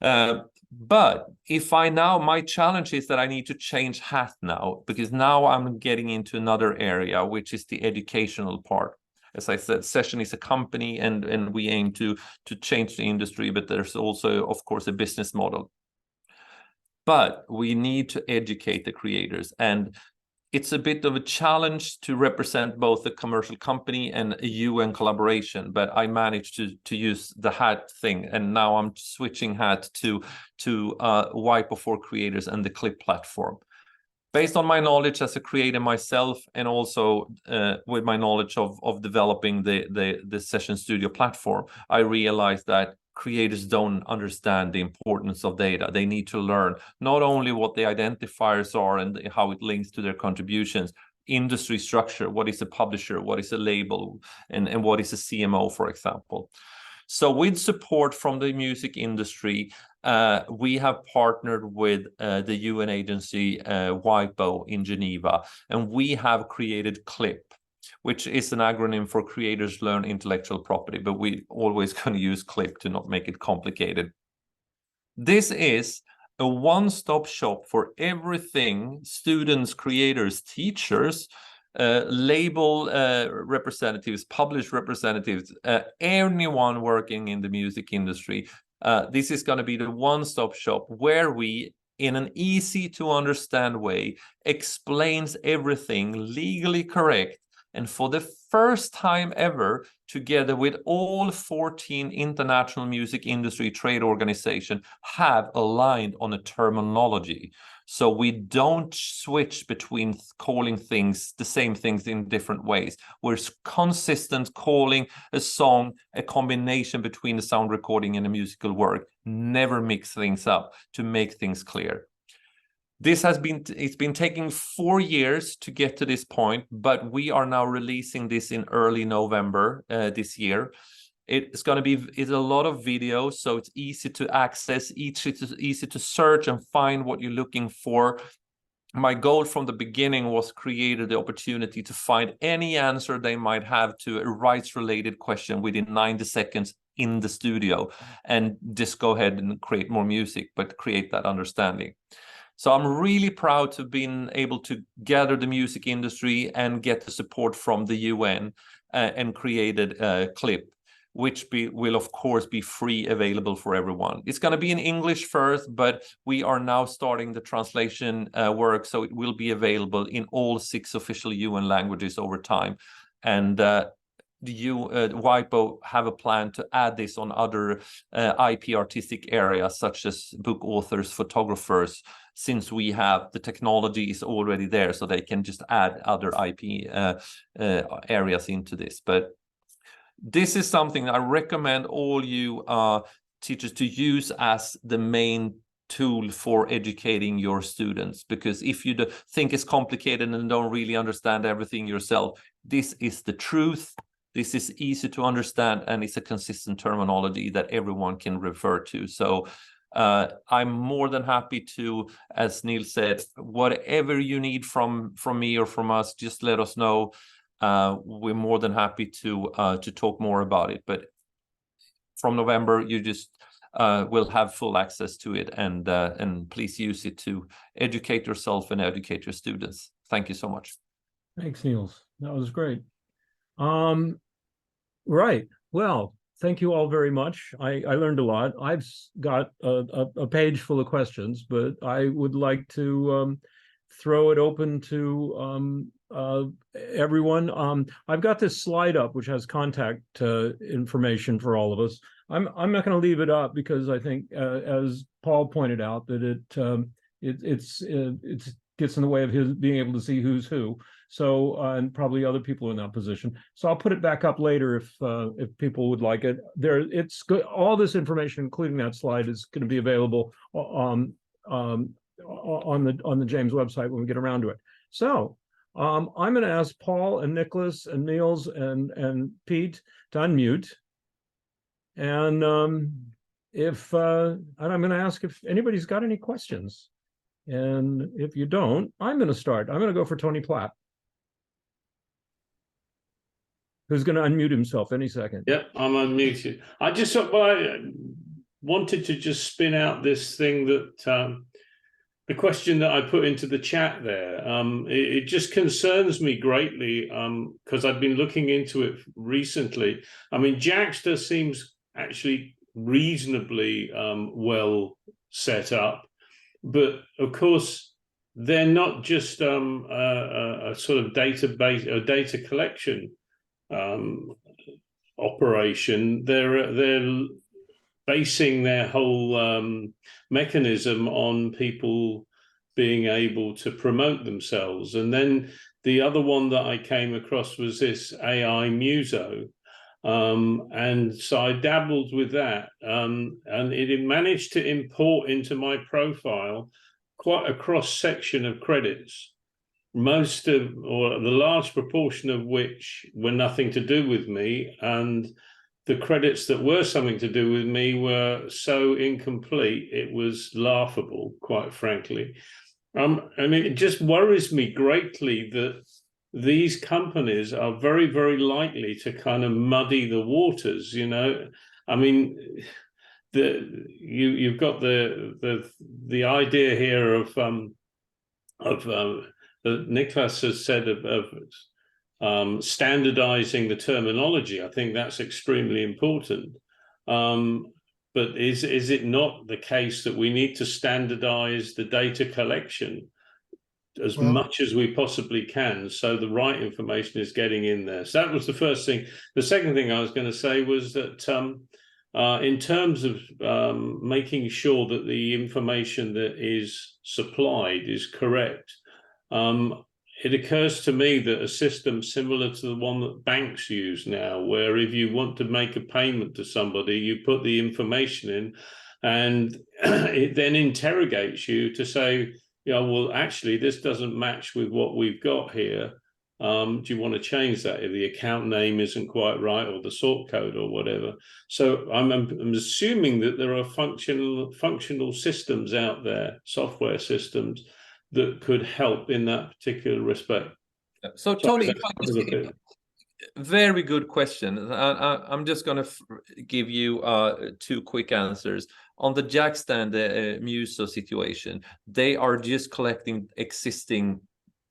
But if my challenge is that I need to change hat now, because now I'm getting into another area, which is the educational part. As I said, Session is a company, and we aim to change the industry, but there's also, of course, a business model. But we need to educate the creators, and it's a bit of a challenge to represent both a commercial company and a UN collaboration. But I managed to use the hat thing, and now I'm switching hat to Wipe for Creators and the Clip platform. Based on my knowledge as a creator myself, and also with my knowledge of developing the Sessionstudio platform, I realized that creators don't understand the importance of data. They need to learn not only what the identifiers are and how it links to their contributions, industry structure, what is a publisher, what is a label, and what is a CMO, for example. So with support from the music industry, we have partnered with the UN agency WIPO in Geneva, and we have created CLIP, which is an acronym for Creators Learn Intellectual Property, but we always going to use CLIP to not make it complicated. This is a one-stop shop for everything students, creators, teachers, label representatives, published representatives, anyone working in the music industry. This is going to be the one-stop shop where we, in an easy to understand way, explains everything legally correct. And for the first time ever, together with all 14 international music industry trade organizations, have aligned on a terminology. So we don't switch between calling things the same things in different ways. We're consistent calling a song a combination between a sound recording and a musical work. Never mix things up to make things clear. It's been taking 4 years to get to this point, but we are now releasing this in early November this year. It's going to be a lot of videos, so it's easy to access, easy to search and find what you're looking for. My goal from the beginning was create the opportunity to find any answer they might have to a rights-related question within 90 seconds in the studio, and just go ahead and create more music, but create that understanding. So I'm really proud to have been able to gather the music industry and get the support from the UN and created a CLIP. which will of course be free, available for everyone. It's going to be in English first, but we are now starting the translation work, so it will be available in all 6 official UN languages over time. And WIPO have a plan to add this on other IP artistic areas, such as book authors, photographers, since we have the technology is already there, so they can just add other IP areas into this. But this is something I recommend all you teachers to use as the main tool for educating your students, because if you think it's complicated and don't really understand everything yourself, this is the truth. This is easy to understand, and it's a consistent terminology that everyone can refer to. So I'm more than happy to, as Niels said, whatever you need from me or from us, just let us know. We're more than happy to talk more about it. But from November, you just will have full access to it, and please use it to educate yourself and educate your students. Thank you so much. Thanks, Niels. That was great. Right. Well, thank you all very much. I learned a lot. I've got a page full of questions, but I would like to throw it open to everyone. I've got this slide up which has contact information for all of us. I'm not going to leave it up because I think, as Paul pointed out, that it gets in the way of his being able to see who's who. So and probably other people in that position. So I'll put it back up later if people would like it. It's good. All this information, including that slide, is going to be available on the James website when we get around to it. So I'm going to ask Paul and Niclas and Niels and Pete to unmute, and I'm going to ask if anybody's got any questions. And if you don't, I'm going to start. I'm going to go for Tony Platt, who's going to unmute himself any second. Yep, I'm unmuted. I just I wanted to just spin out this thing that the question that I put into the chat there. It just concerns me greatly because I've been looking into it recently. I mean, Jaxter seems actually reasonably well set up, but of course they're not just a sort of database or data collection operation. They're basing their whole mechanism on people being able to promote themselves. And then the other one that I came across was this AI Muso. And so I dabbled with that, and it managed to import into my profile quite a cross-section of credits, most of, or the large proportion of which were nothing to do with me, and the credits that were something to do with me were so incomplete it was laughable, quite frankly. I mean, it just worries me greatly that these companies are very, very likely to kind of muddy the waters, you know. I mean, you've got the idea here of that Niclas has said of standardizing the terminology. I think that's extremely important. But is it not the case that we need to standardize the data collection as much as we possibly can, so the right information is getting in there? So that was the first thing. The second thing I was going to say was that in terms of making sure that the information that is supplied is correct, it occurs to me that a system similar to the one that banks use now, where if you want to make a payment to somebody, you put the information in, and it then interrogates you to say, you know, well, actually, this doesn't match with what we've got here. Do you want to change that if the account name isn't quite right, or the sort code, or whatever? So I'm assuming that there are functional systems out there, software systems, that could help in that particular respect. So Tony, very good question. I'm just going to give you 2 quick answers. On the Jaxter and the Muso situation, they are just collecting existing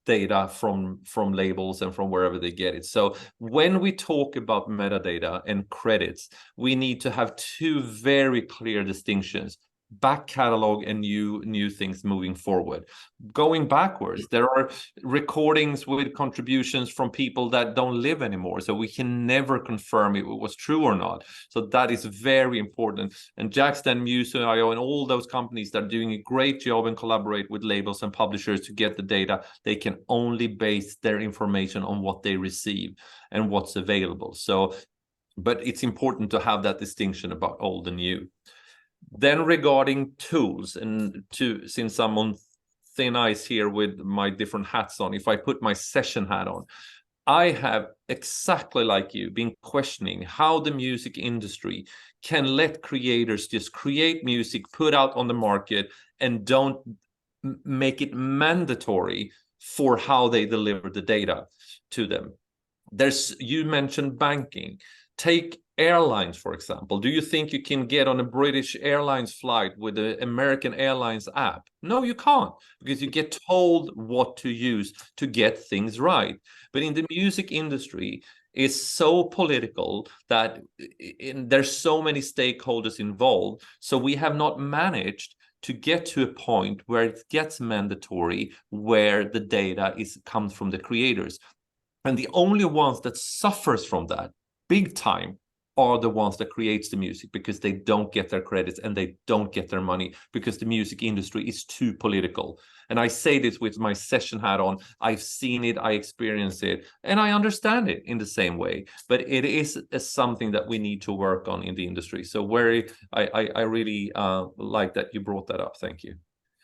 data from labels and from wherever they get it. So when we talk about metadata and credits, we need to have two very clear distinctions: back catalog and new things moving forward. Going backwards, there are recordings with contributions from people that don't live anymore, so we can never confirm if it was true or not. So that is very important. And Jaxsta and Muso.io and all those companies that are doing a great job and collaborate with labels and publishers to get the data, they can only base their information on what they receive and what's available. So, but it's important to have that distinction about old and new. Then regarding tools, and since I'm on thin ice here with my different hats on, if I put my session hat on, I have, exactly like you, been questioning how the music industry can let creators just create music, put out on the market, and don't make it mandatory for how they deliver the data to them. You mentioned banking. Take airlines, for example. Do you think you can get on a British Airlines flight with the American Airlines app? No, you can't, because you get told what to use to get things right. But in the music industry, it's so political that there's so many stakeholders involved. So we have not managed to get to a point where it gets mandatory, where the data comes from the creators. And the only ones that suffers from that big time are the ones that creates the music, because they don't get their credits and they don't get their money because the music industry is too political. And I say this with my session hat on. I've seen it, I experience it, and I understand it in the same way. But it is something that we need to work on in the industry. So I really like that you brought that up. Thank you.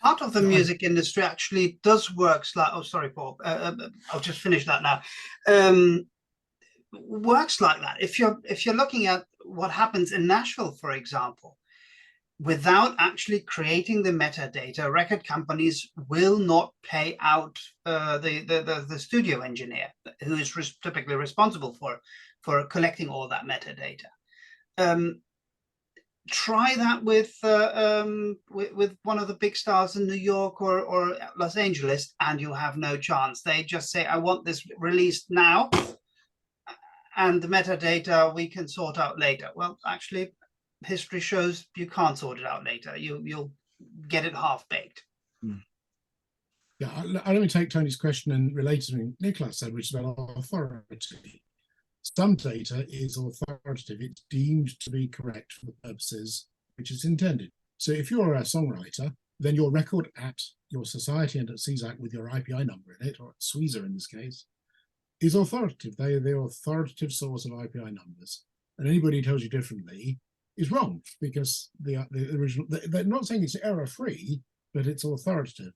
Part of the music industry actually does work like, oh, sorry, Paul. I'll just finish that now. Works like that. If you're looking at what happens in Nashville, for example, without actually creating the metadata, record companies will not pay out the studio engineer who is typically responsible for collecting all that metadata. Try that with one of the big stars in New York or Los Angeles, and you'll have no chance. They just say, I want this released now, and the metadata we can sort out later. Well, actually, history shows you can't sort it out later. You'll get it half-baked. Yeah, let me take Tony's question and relate to something Niclas said, which is about authority. Some data is authoritative. It's deemed to be correct for the purposes which it's intended. So if you're a songwriter, then your record at your society and at CSAC with your IPI number in it, or at Sweezer in this case, is authoritative. They're the authoritative source of IPI numbers. And anybody who tells you differently is wrong, because the original, they're not saying it's error-free, but it's authoritative.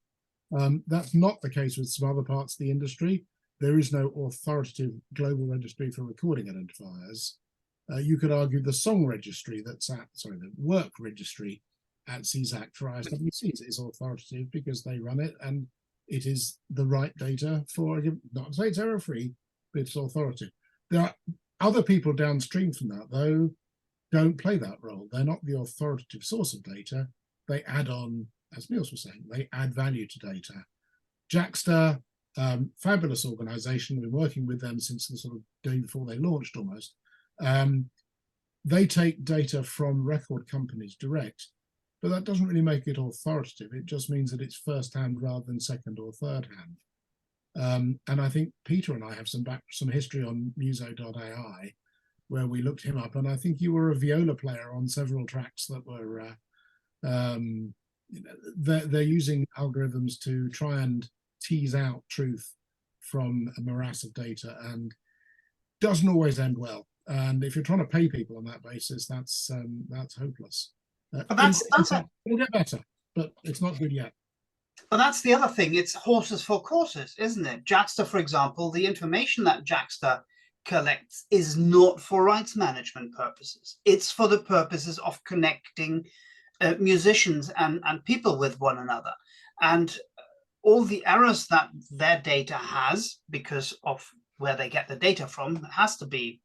That's not the case with some other parts of the industry. There is no authoritative global registry for recording identifiers. You could argue the song registry the work registry at CSAC for ISWCs is authoritative because they run it and it is the right data for, not to say it's error-free, but it's authoritative. There are other people downstream from that, though, don't play that role. They're not the authoritative source of data. They add on, as Niels was saying, they add value to data. Jaxsta, fabulous organization, we've been working with them since the sort of day before they launched almost. They take data from record companies direct, but that doesn't really make it authoritative. It just means that it's first-hand rather than second or third-hand. And I think Peter and I have some history on Muso.ai, where we looked him up, and I think you were a viola player on several tracks that were, they're using algorithms to try and tease out truth from a morass of data, and doesn't always end well. And if you're trying to pay people on that basis, that's hopeless. It'll get better, but it's not good yet. But that's the other thing. It's horses for courses, isn't it? Jaxsta, for example, the information that Jaxsta collects is not for rights management purposes. It's for the purposes of connecting musicians and people with one another. And all the errors that their data has, because of where they get the data from, has to be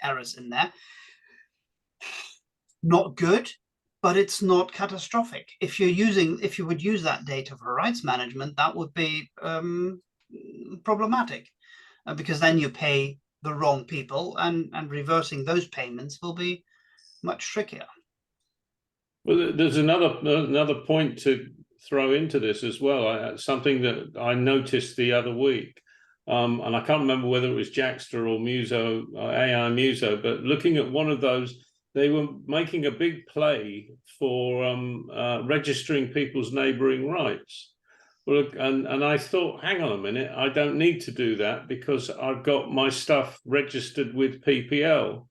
errors in there. Not good, but it's not catastrophic. If you would use that data for rights management, that would be problematic, because then you pay the wrong people, and reversing those payments will be much trickier. Well, there's another point to throw into this as well. Something that I noticed the other week, and I can't remember whether it was Jackster or Muso, AI Muso, but looking at one of those, they were making a big play for registering people's neighbouring rights. Well, and I thought, hang on a minute, I don't need to do that because I've got my stuff registered with PPL.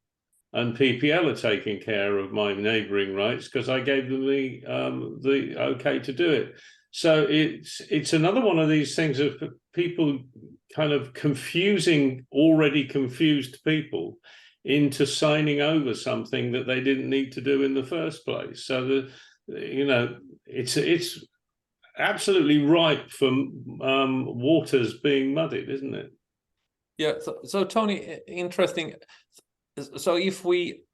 And PPL are taking care of my neighbouring rights because I gave them the okay to do it. So it's another one of these things of people kind of confusing already confused people into signing over something that they didn't need to do in the first place. So it's absolutely ripe for waters being muddied, isn't it? Yeah. So Tony, interesting. So if we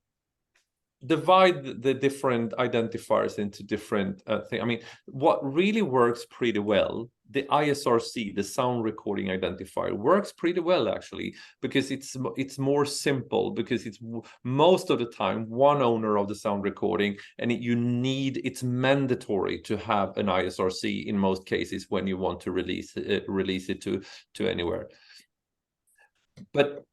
divide the different identifiers into different things, I mean, what really works pretty well, the ISRC, the sound recording identifier, works pretty well actually, because it's more simple, because it's most of the time one owner of the sound recording, and it's mandatory to have an ISRC in most cases when you want to release it to anywhere. But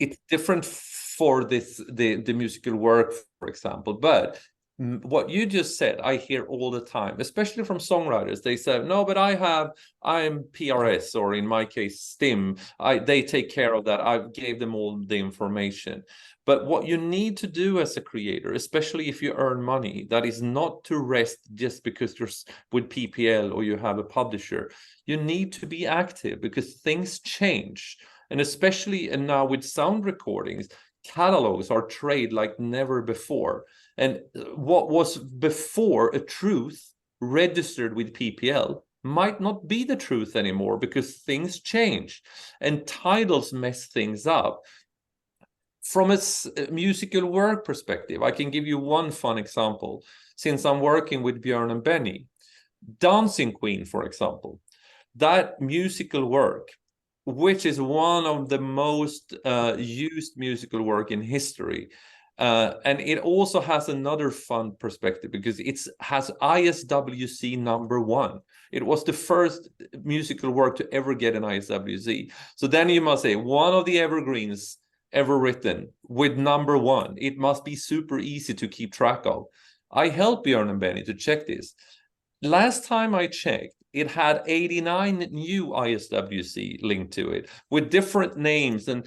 it's different for the musical work, for example. But what you just said, I hear all the time, especially from songwriters. They say, no, but I'm PRS, or in my case, STIM. They take care of that. I gave them all the information. But what you need to do as a creator, especially if you earn money, that is not to rest just because you're with PPL or you have a publisher. You need to be active because things change. And especially now with sound recordings, catalogs are traded like never before. And what was before a truth registered with PPL might not be the truth anymore because things change and titles mess things up. From a musical work perspective, I can give you one fun example. Since I'm working with Björn and Benny, Dancing Queen, for example, that musical work, which is one of the most used musical work in history. And it also has another fun perspective because it has ISWC #1. It was the first musical work to ever get an ISWC. So then you must say, one of the evergreens ever written with #1. It must be super easy to keep track of. I helped Björn and Benny to check this. Last time I checked, it had 89 new ISWC linked to it with different names. And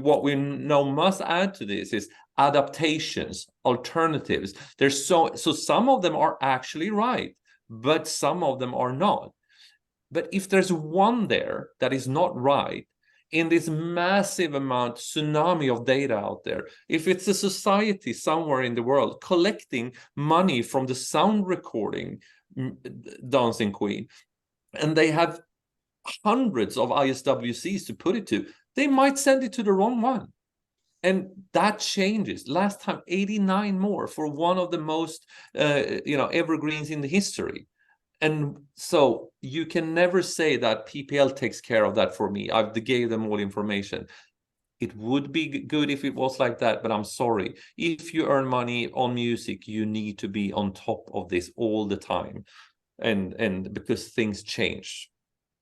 what we now must add to this is adaptations, alternatives. There's so some of them are actually right, but some of them are not. But if there's one there that is not right, in this massive amount, tsunami of data out there, if it's a society somewhere in the world collecting money from the sound recording Dancing Queen, and they have hundreds of ISWCs to put it to, they might send it to the wrong one. And that changes. Last time, 89 more for one of the most evergreens in the history. And so you can never say that PPL takes care of that for me. I gave them all information. It would be good if it was like that, but I'm sorry. If you earn money on music, you need to be on top of this all the time. And because things change.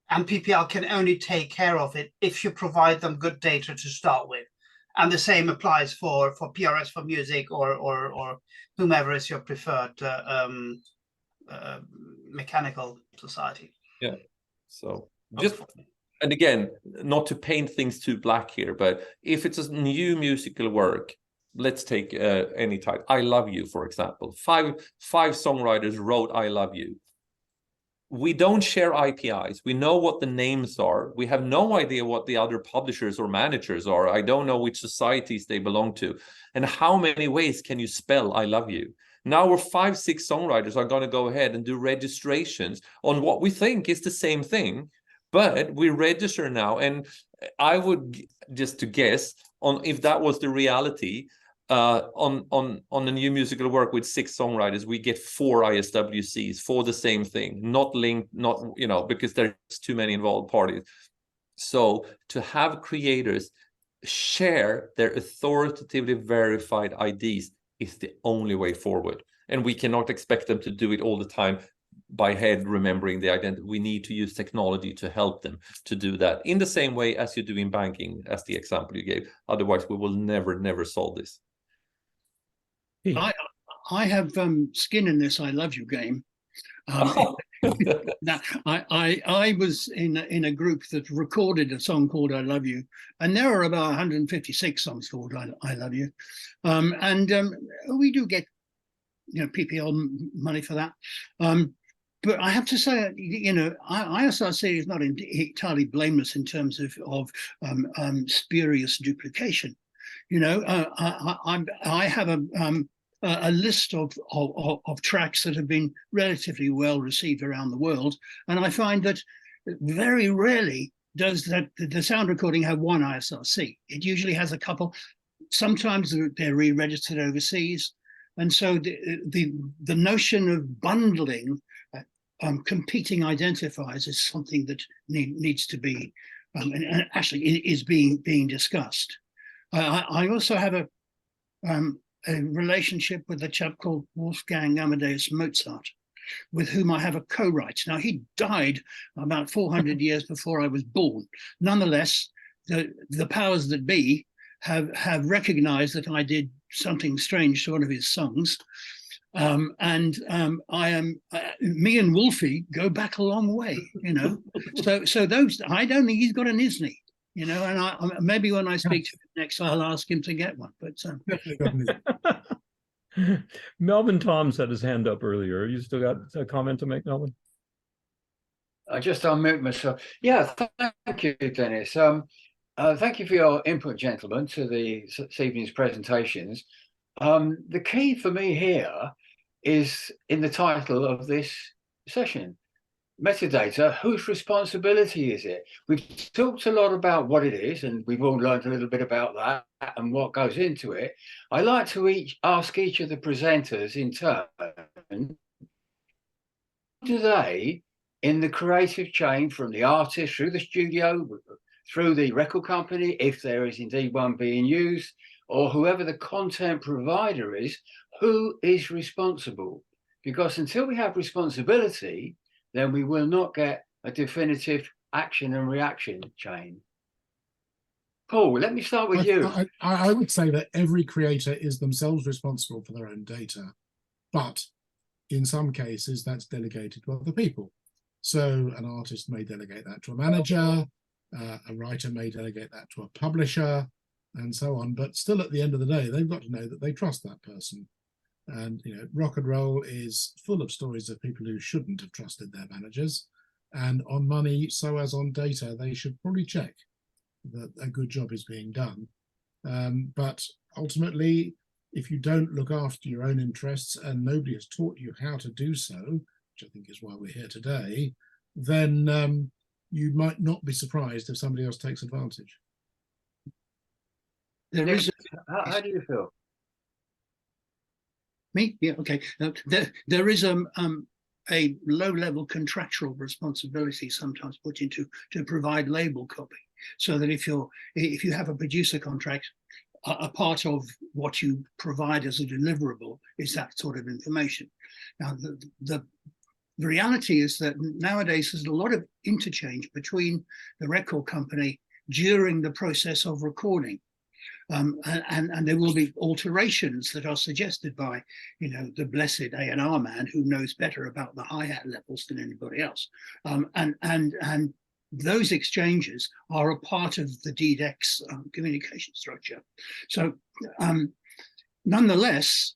And PPL can only take care of it if you provide them good data to start with. And the same applies for PRS for music or whomever is your preferred mechanical society. Yeah. So just, and again, not to paint things too black here, but if it's a new musical work, let's take any type. I Love You, for example. Five songwriters wrote I Love You. We don't share IPIs. We know what the names are. We have no idea what the other publishers or managers are. I don't know which societies they belong to. And how many ways can you spell I love you? Now we're 5-6 songwriters are going to go ahead and do registrations on what we think is the same thing, but we register now. And I would just to guess on if that was the reality, on a new musical work with 6 songwriters, we get 4 ISWCs for the same thing, not linked, not, because there's too many involved parties. So to have creators share their authoritatively verified IDs is the only way forward. And we cannot expect them to do it all the time by head, remembering the identity. We need to use technology to help them to do that in the same way as you do in banking, as the example you gave. Otherwise, we will never solve this. I have skin in this I love you game. Now, I was in a group that recorded a song called I Love You, and there are about 156 songs called I Love You. We do get, PPL money for that. But I have to say, ISRC is not entirely blameless in terms of spurious duplication. I have a list of tracks that have been relatively well received around the world, and I find that very rarely does the sound recording have one ISRC. It usually has a couple. Sometimes they're re-registered overseas, and so the notion of bundling competing identifiers is something that needs to be and actually is being discussed. I also have a relationship with a chap called Wolfgang Amadeus Mozart, with whom I have a co-write. Now, he died about 400 years before I was born. Nonetheless, the powers that be have recognized that I did something strange to one of his songs. Me and Wolfie go back a long way, So those, I don't think he's got an ISNI, and maybe when I speak to him next, I'll ask him to get one. But Melvin Toms had his hand up earlier. You still got a comment to make, Melvin? I just unmute myself. Yeah, thank you, Dennis. Thank you for your input, gentlemen, to this evening's presentations. The key for me here is in the title of this session. Metadata, whose responsibility is it? We've talked a lot about what it is, and we've all learned a little bit about that and what goes into it. I like to ask each of the presenters in turn, do they, in the creative chain from the artist through the studio, through the record company, if there is indeed one being used, or whoever the content provider is, who is responsible? Because until we have responsibility, then we will not get a definitive action and reaction chain. Paul, let me start with you. I would say that every creator is themselves responsible for their own data, but in some cases that's delegated to other people. So an artist may delegate that to a manager, a writer may delegate that to a publisher, and so on. But still, at the end of the day, they've got to know that they trust that person. And rock and roll is full of stories of people who shouldn't have trusted their managers. And on money, so as on data, they should probably check that a good job is being done. But ultimately, if you don't look after your own interests and nobody has taught you how to do so, which I think is why we're here today, then you might not be surprised if somebody else takes advantage. there is How do you feel? me, yeah, okay. There is a low-level contractual responsibility sometimes put into to provide label copy, so that if you have a producer contract, a part of what you provide as a deliverable is that sort of information. Now, the reality is that nowadays there's a lot of interchange between the record company during the process of recording. And there will be alterations that are suggested by, the blessed A&R man who knows better about the hi-hat levels than anybody else. And those exchanges are a part of the DDEX communication structure. So nonetheless,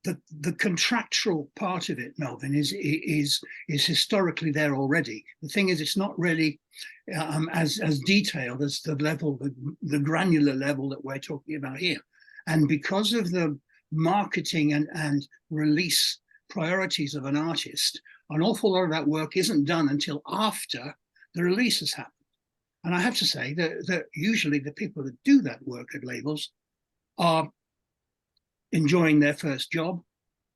the contractual part of it, Melvin, is historically there already. The thing is, it's not really as detailed as the level, the granular level that we're talking about here. And because of the marketing and release priorities of an artist, an awful lot of that work isn't done until after the release has happened. And I have to say that usually the people that do that work at labels are enjoying their first job,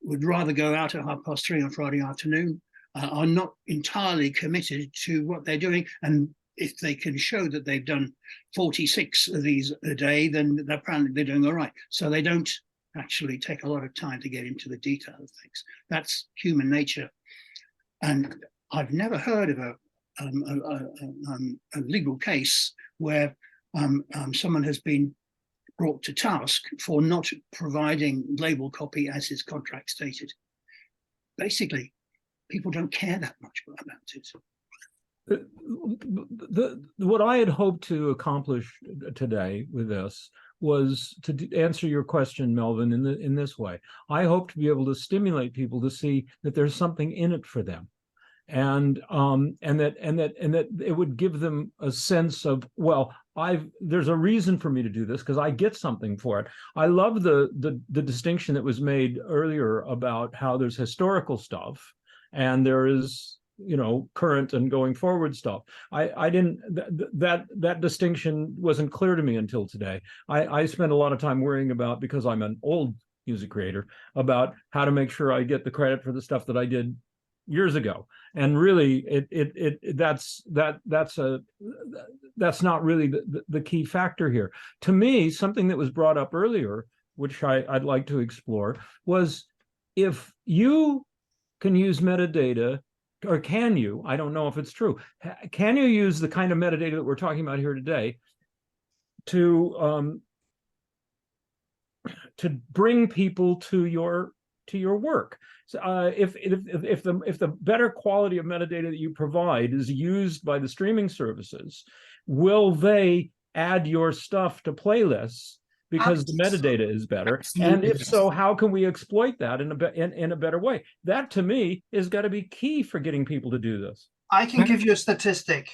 would rather go out at 3:30 on Friday afternoon, are not entirely committed to what they're doing. And if they can show that they've done 46 of these a day, then apparently they're doing all right. So they don't actually take a lot of time to get into the detail of things. That's human nature. And I've never heard of a legal case where someone has been brought to task for not providing label copy as his contract stated. Basically, people don't care that much about it. What I had hoped to accomplish today with this was to answer your question, Melvin, in this way. I hope to be able to stimulate people to see that there's something in it for them, and that it would give them a sense of, well, there's a reason for me to do this because I get something for it. I love the distinction that was made earlier about how there's historical stuff and there is, current and going forward stuff. I didn't, that distinction wasn't clear to me until today. I spent a lot of time worrying about, because I'm an old music creator, about how to make sure I get the credit for the stuff that I did years ago. And really that's not really the key factor here. To me, something that was brought up earlier, which I'd like to explore, was if you can use metadata, or can you, I don't know if it's true, can you use the kind of metadata that we're talking about here today to bring people to your work? So, if the better quality of metadata that you provide is used by the streaming services, will they add your stuff to playlists because the metadata is better? And if so, how can we exploit that in a better way? That, to me, is got to be key for getting people to do this. I can give you a statistic.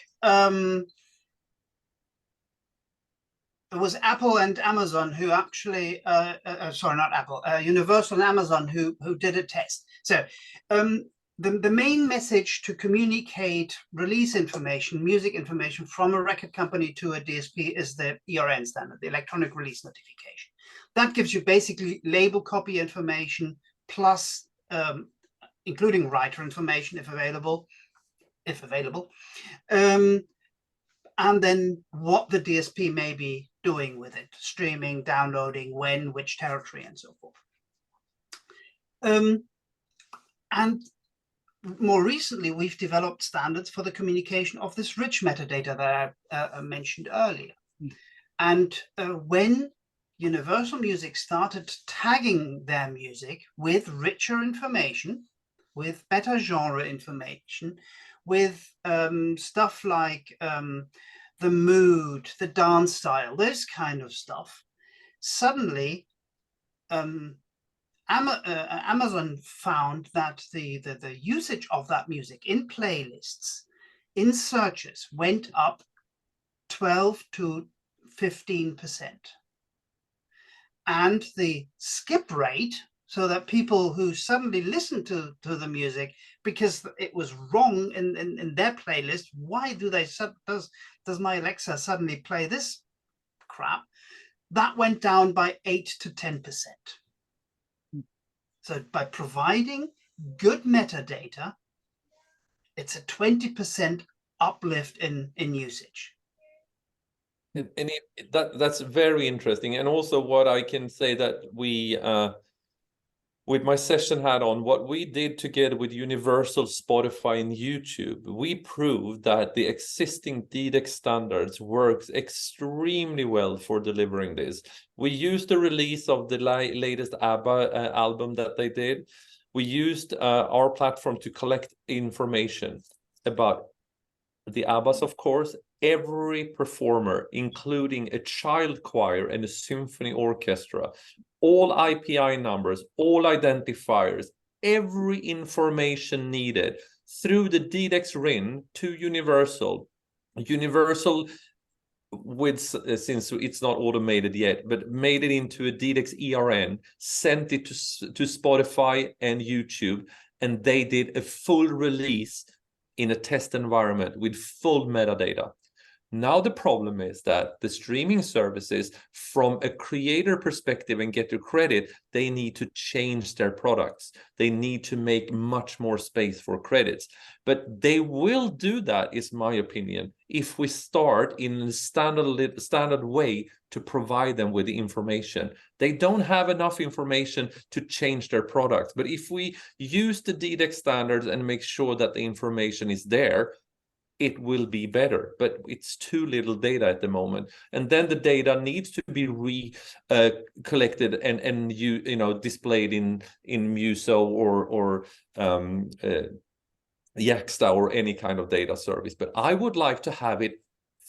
It was Apple and Amazon who actually, sorry, not Apple, Universal and Amazon who did a test. So the main message to communicate release information, music information from a record company to a DSP is the ERN standard, the electronic release notification. That gives you basically label copy information plus including writer information if available. And then what the DSP may be doing with it, streaming, downloading, when, which territory, and so forth. And more recently, we've developed standards for the communication of this rich metadata that I mentioned earlier. And when Universal Music started tagging their music with richer information, with better genre information, with stuff like the mood, the dance style, this kind of stuff, suddenly Amazon found that the usage of that music in playlists, in searches, went up 12 to 15%. And the skip rate, so that people who suddenly listen to the music because it was wrong in their playlist, why does my Alexa suddenly play this crap? That went down by 8 to 10%. So by providing good metadata, it's a 20% uplift in usage. And that's very interesting. And also what I can say that we, with my session hat on, what we did together with Universal, Spotify, and YouTube, we proved that the existing DDEX standards works extremely well for delivering this. We used the release of the latest ABBA album that they did. We used our platform to collect information about the ABBAs, of course, every performer, including a child choir and a symphony orchestra, all IPI numbers, all identifiers, every information needed through the DDEX RIN to Universal. Universal, with since it's not automated yet, but made it into a DDEX ERN, sent it to Spotify and YouTube, and they did a full release in a test environment with full metadata. Now the problem is that the streaming services, from a creator perspective and get the credit, they need to change their products. They need to make much more space for credits. But they will do that, is my opinion, if we start in a standard way to provide them with the information. They don't have enough information to change their products. But if we use the DDEX standards and make sure that the information is there, it will be better. But it's too little data at the moment, and then the data needs to be collected and displayed in Muso or Yaxta or any kind of data service. But I would like to have it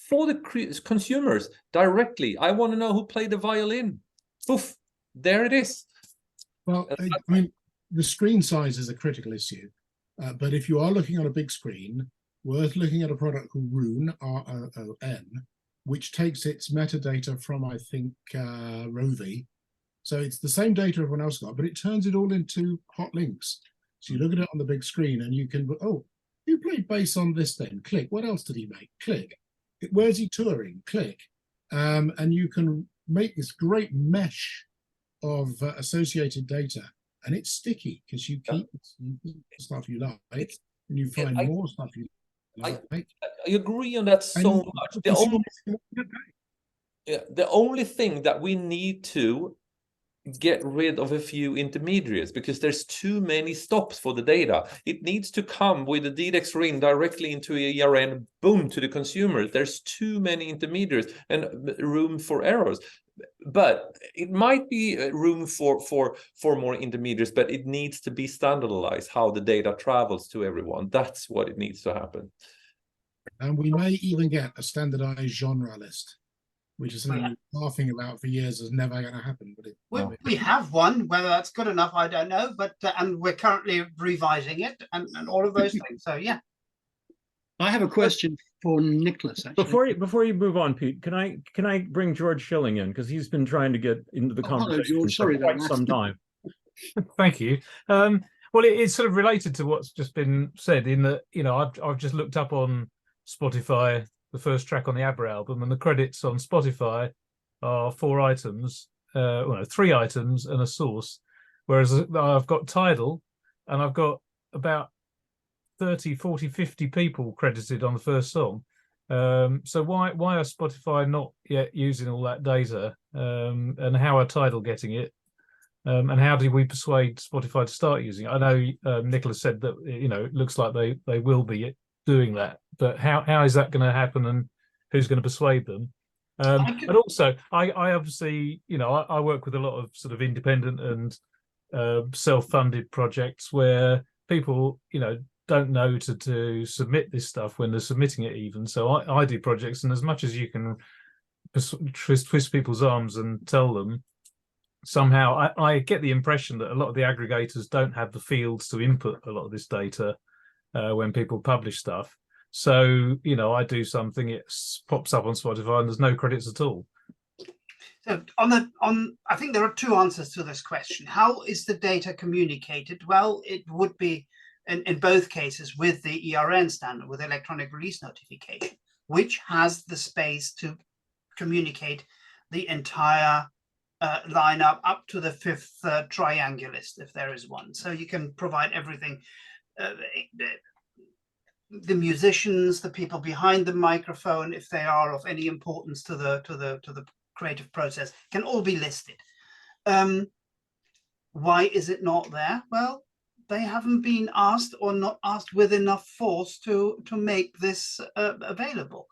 for the consumers directly. I want to know who played the violin. Poof, there it is. Well, I mean, the screen size is a critical issue, but if you are looking on a big screen, worth looking at a product called Roon, R-O-O-N, which takes its metadata from, I think, Rovi. So it's the same data everyone else got, but it turns it all into hot links. So you look at it on the big screen and you can, oh, who played bass on this then? Click. What else did he make? Click. Where's he touring? Click. And you can make this great mesh of associated data, and it's sticky because you keep stuff you like and you find more stuff you like. I agree on that so much. The only thing that we need to get rid of a few intermediaries, because there's too many stops for the data. It needs to come with the DDEX ring directly into ERN, boom, to the consumer. There's too many intermediaries and room for errors. But it might be room for more intermediaries, but it needs to be standardized how the data travels to everyone. That's what it needs to happen. And we may even get a standardized genre list, which is something we're laughing about for years is never going to happen. But we have one. Whether that's good enough, I don't know. But and we're currently revising it and all of those things. So yeah. I have a question for Niclas. Actually, Before you move on, Pete, can I bring George Schilling in, because he's been trying to get into the conversation hello, George. Sorry for quite about some that. time. Thank you. Well, it's sort of related to what's just been said, in that, you know, I've just looked up on Spotify the first track on the ABBA album, and the credits on Spotify are 4 items, 3 items and a source, whereas I've got Tidal and I've got about 30, 40, 50 people credited on the first song. So why are Spotify not yet using all that data, and how are Tidal getting it? And how do we persuade Spotify to start using it? I know Niclas said that, you know, it looks like they will be doing that, but how is that going to happen, and who's going to persuade them? And also, I obviously, you know, I work with a lot of sort of independent and self-funded projects where people, you know, don't know to submit this stuff when they're submitting it even. So I do projects, and as much as you can twist people's arms and tell them, somehow I get the impression that a lot of the aggregators don't have the fields to input a lot of this data when people publish stuff. So, you know, I do something, it pops up on Spotify and there's no credits at all. So I think there are 2 answers to this question. How is the data communicated? Well, it would be in both cases with the ERN standard, with electronic release notification, which has the space to communicate the entire lineup up to the 5th triangulist, if there is one. So you can provide everything. The musicians, the people behind the microphone, if they are of any importance to the creative process, can all be listed. Why is it not there? Well, they haven't been asked, or not asked with enough force to make this available.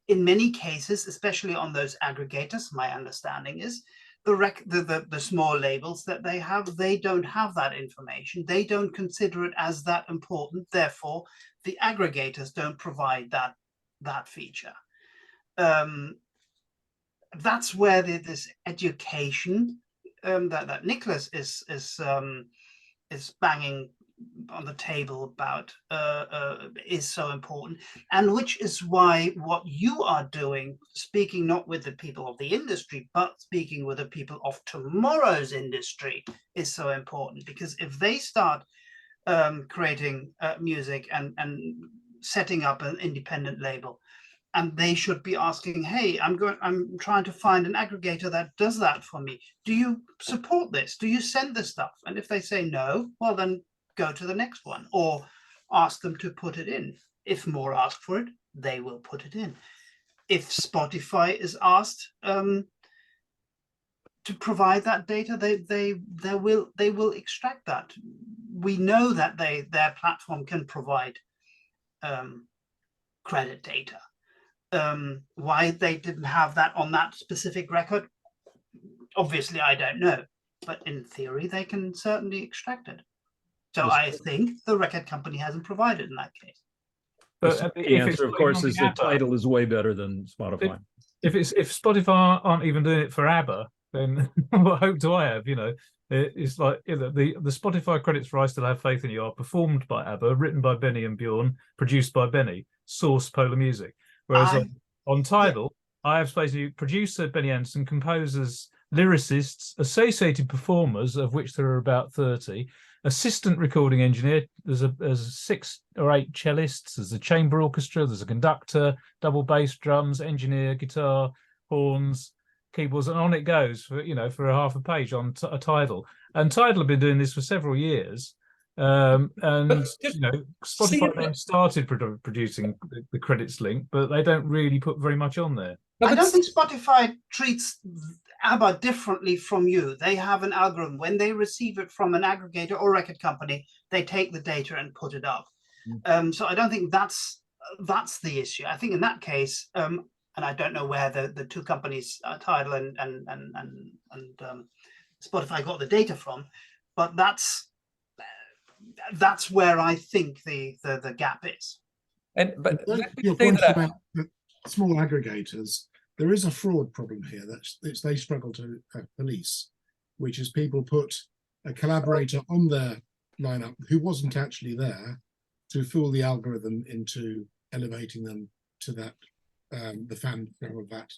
In many cases, especially on those aggregators, my understanding is the small labels that they don't have that information. They don't consider it as that important. Therefore, the aggregators don't provide that feature. That's where this education that Niclas is banging on the table about is so important, and which is why what you are doing, speaking not with the people of the industry, but speaking with the people of tomorrow's industry, is so important. Because if they start creating music and setting up an independent label, and they should be asking, hey, I'm trying to find an aggregator that does that for me. Do you support this? Do you send this stuff? And if they say no, well, then go to the next one, or ask them to put it in. If more ask for it, they will put it in. If Spotify is asked to provide that data, they will extract that. We know that their platform can provide credit data. Why they didn't have that on that specific record, obviously I don't know, but in theory they can certainly extract it. So I think the record company hasn't provided in that case. But the answer, of course, is the title is way better than Spotify. If Spotify aren't even doing it for ABBA, then what hope do I have? You know, it's like the Spotify credits for "I Still Have Faith in You" are performed by ABBA, written by Benny and Bjorn, produced by Benny, source Polar Music. Whereas on Tidal, I Have Faith in You, producer Benny Anderson, composers, lyricists, associated performers, of which there are about 30. Assistant recording engineer, there's 6 or 8 cellists, there's a chamber orchestra, there's a conductor, double bass, drums, engineer, guitar, horns, keyboards, and on it goes for for a half a page on a Tidal. And Tidal have been doing this for several years. Spotify started producing the credits link, but they don't really put very much on there. I don't think Spotify treats ABBA differently from you. They have an algorithm. When they receive it from an aggregator or record company, they take the data and put it up. So I don't think that's the issue. I think in that case, and I don't know where the two companies, Tidal and Spotify, got the data from, but that's where I think the gap is. But your point about the small aggregators, there is a fraud problem here that they struggle to police, which is people put a collaborator on their lineup who wasn't actually there to fool the algorithm into elevating them to that the fan of that.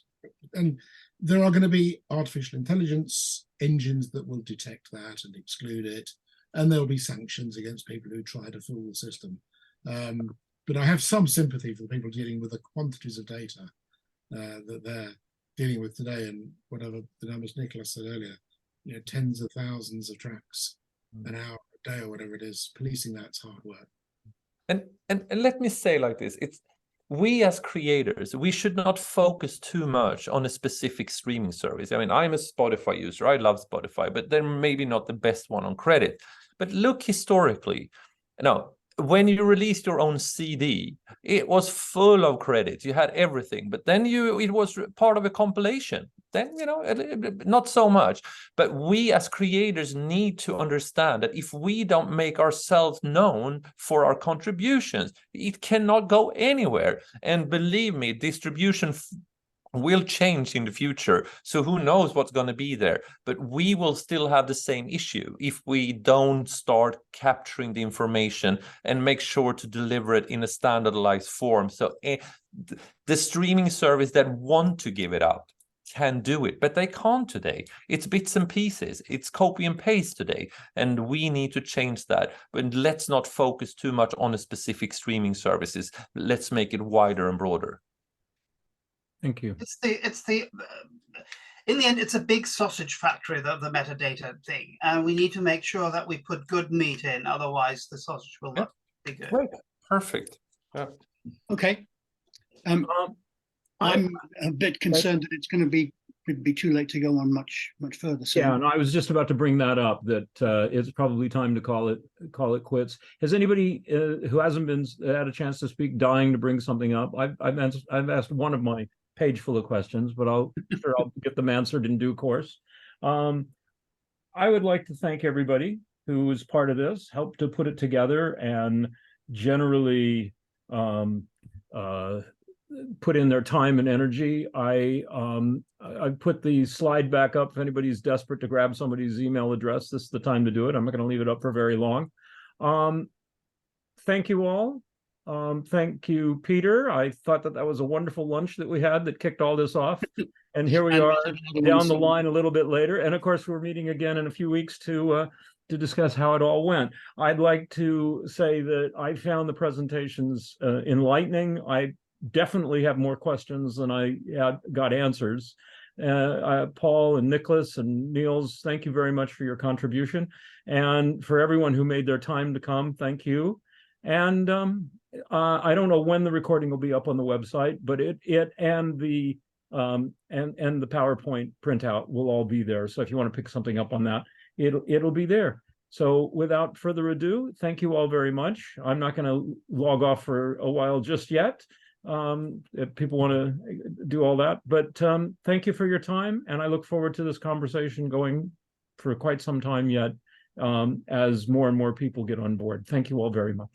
And there are going to be artificial intelligence engines that will detect that and exclude it, and there'll be sanctions against people who try to fool the system. But I have some sympathy for the people dealing with the quantities of data that they're dealing with today, and whatever the numbers Niclas said earlier, tens of thousands of tracks an hour, a day, or whatever it is. Policing that's hard work. And let me say like this: we as creators, we should not focus too much on a specific streaming service. I mean, I'm a Spotify user. I love Spotify, but they're maybe not the best one on credit. But look historically, when you released your own CD, it was full of credits. You had everything, but then it was part of a compilation. Then, not so much. But we as creators need to understand that if we don't make ourselves known for our contributions, it cannot go anywhere. And believe me, distribution will change in the future. So who knows what's going to be there, but we will still have the same issue if we don't start capturing the information and make sure to deliver it in a standardized form. So the streaming service that want to give it out can do it, but they can't today. It's bits and pieces. It's copy and paste today, and we need to change that. But let's not focus too much on a specific streaming services. Let's make it wider and broader. Thank you. It's the in the end, it's a big sausage factory, the metadata thing, and we need to make sure that we put good meat in. Otherwise, the sausage will not be good. Right. Perfect. Yeah. Okay. I'm a bit concerned that it's going to be too late to go on much further. So. Yeah, and I was just about to bring that up, that it's probably time to call it quits. Has anybody who hasn't had a chance to speak dying to bring something up? I've asked one of my page full of questions, but I'll get them answered in due course. I would like to thank everybody who was part of this, helped to put it together, and generally put in their time and energy. I put the slide back up. If anybody's desperate to grab somebody's email address, this is the time to do it. I'm not going to leave it up for very long. Thank you all. Thank you, Peter. I thought that was a wonderful lunch that we had that kicked all this off. And here we are down the line a little bit later. And of course, we're meeting again in a few weeks to to discuss how it all went. I'd like to say that I found the presentations enlightening. I definitely have more questions than I got answers. Paul and Niclas and Niels, thank you very much for your contribution. And for everyone who made their time to come, thank you. And I don't know when the recording will be up on the website, but it and the PowerPoint printout will all be there. So if you want to pick something up on that, it'll be there. So without further ado, thank you all very much. I'm not going to log off for a while just yet. If people want to do all that, but thank you for your time, and I look forward to this conversation going for quite some time yet, as more and more people get on board. Thank you all very much.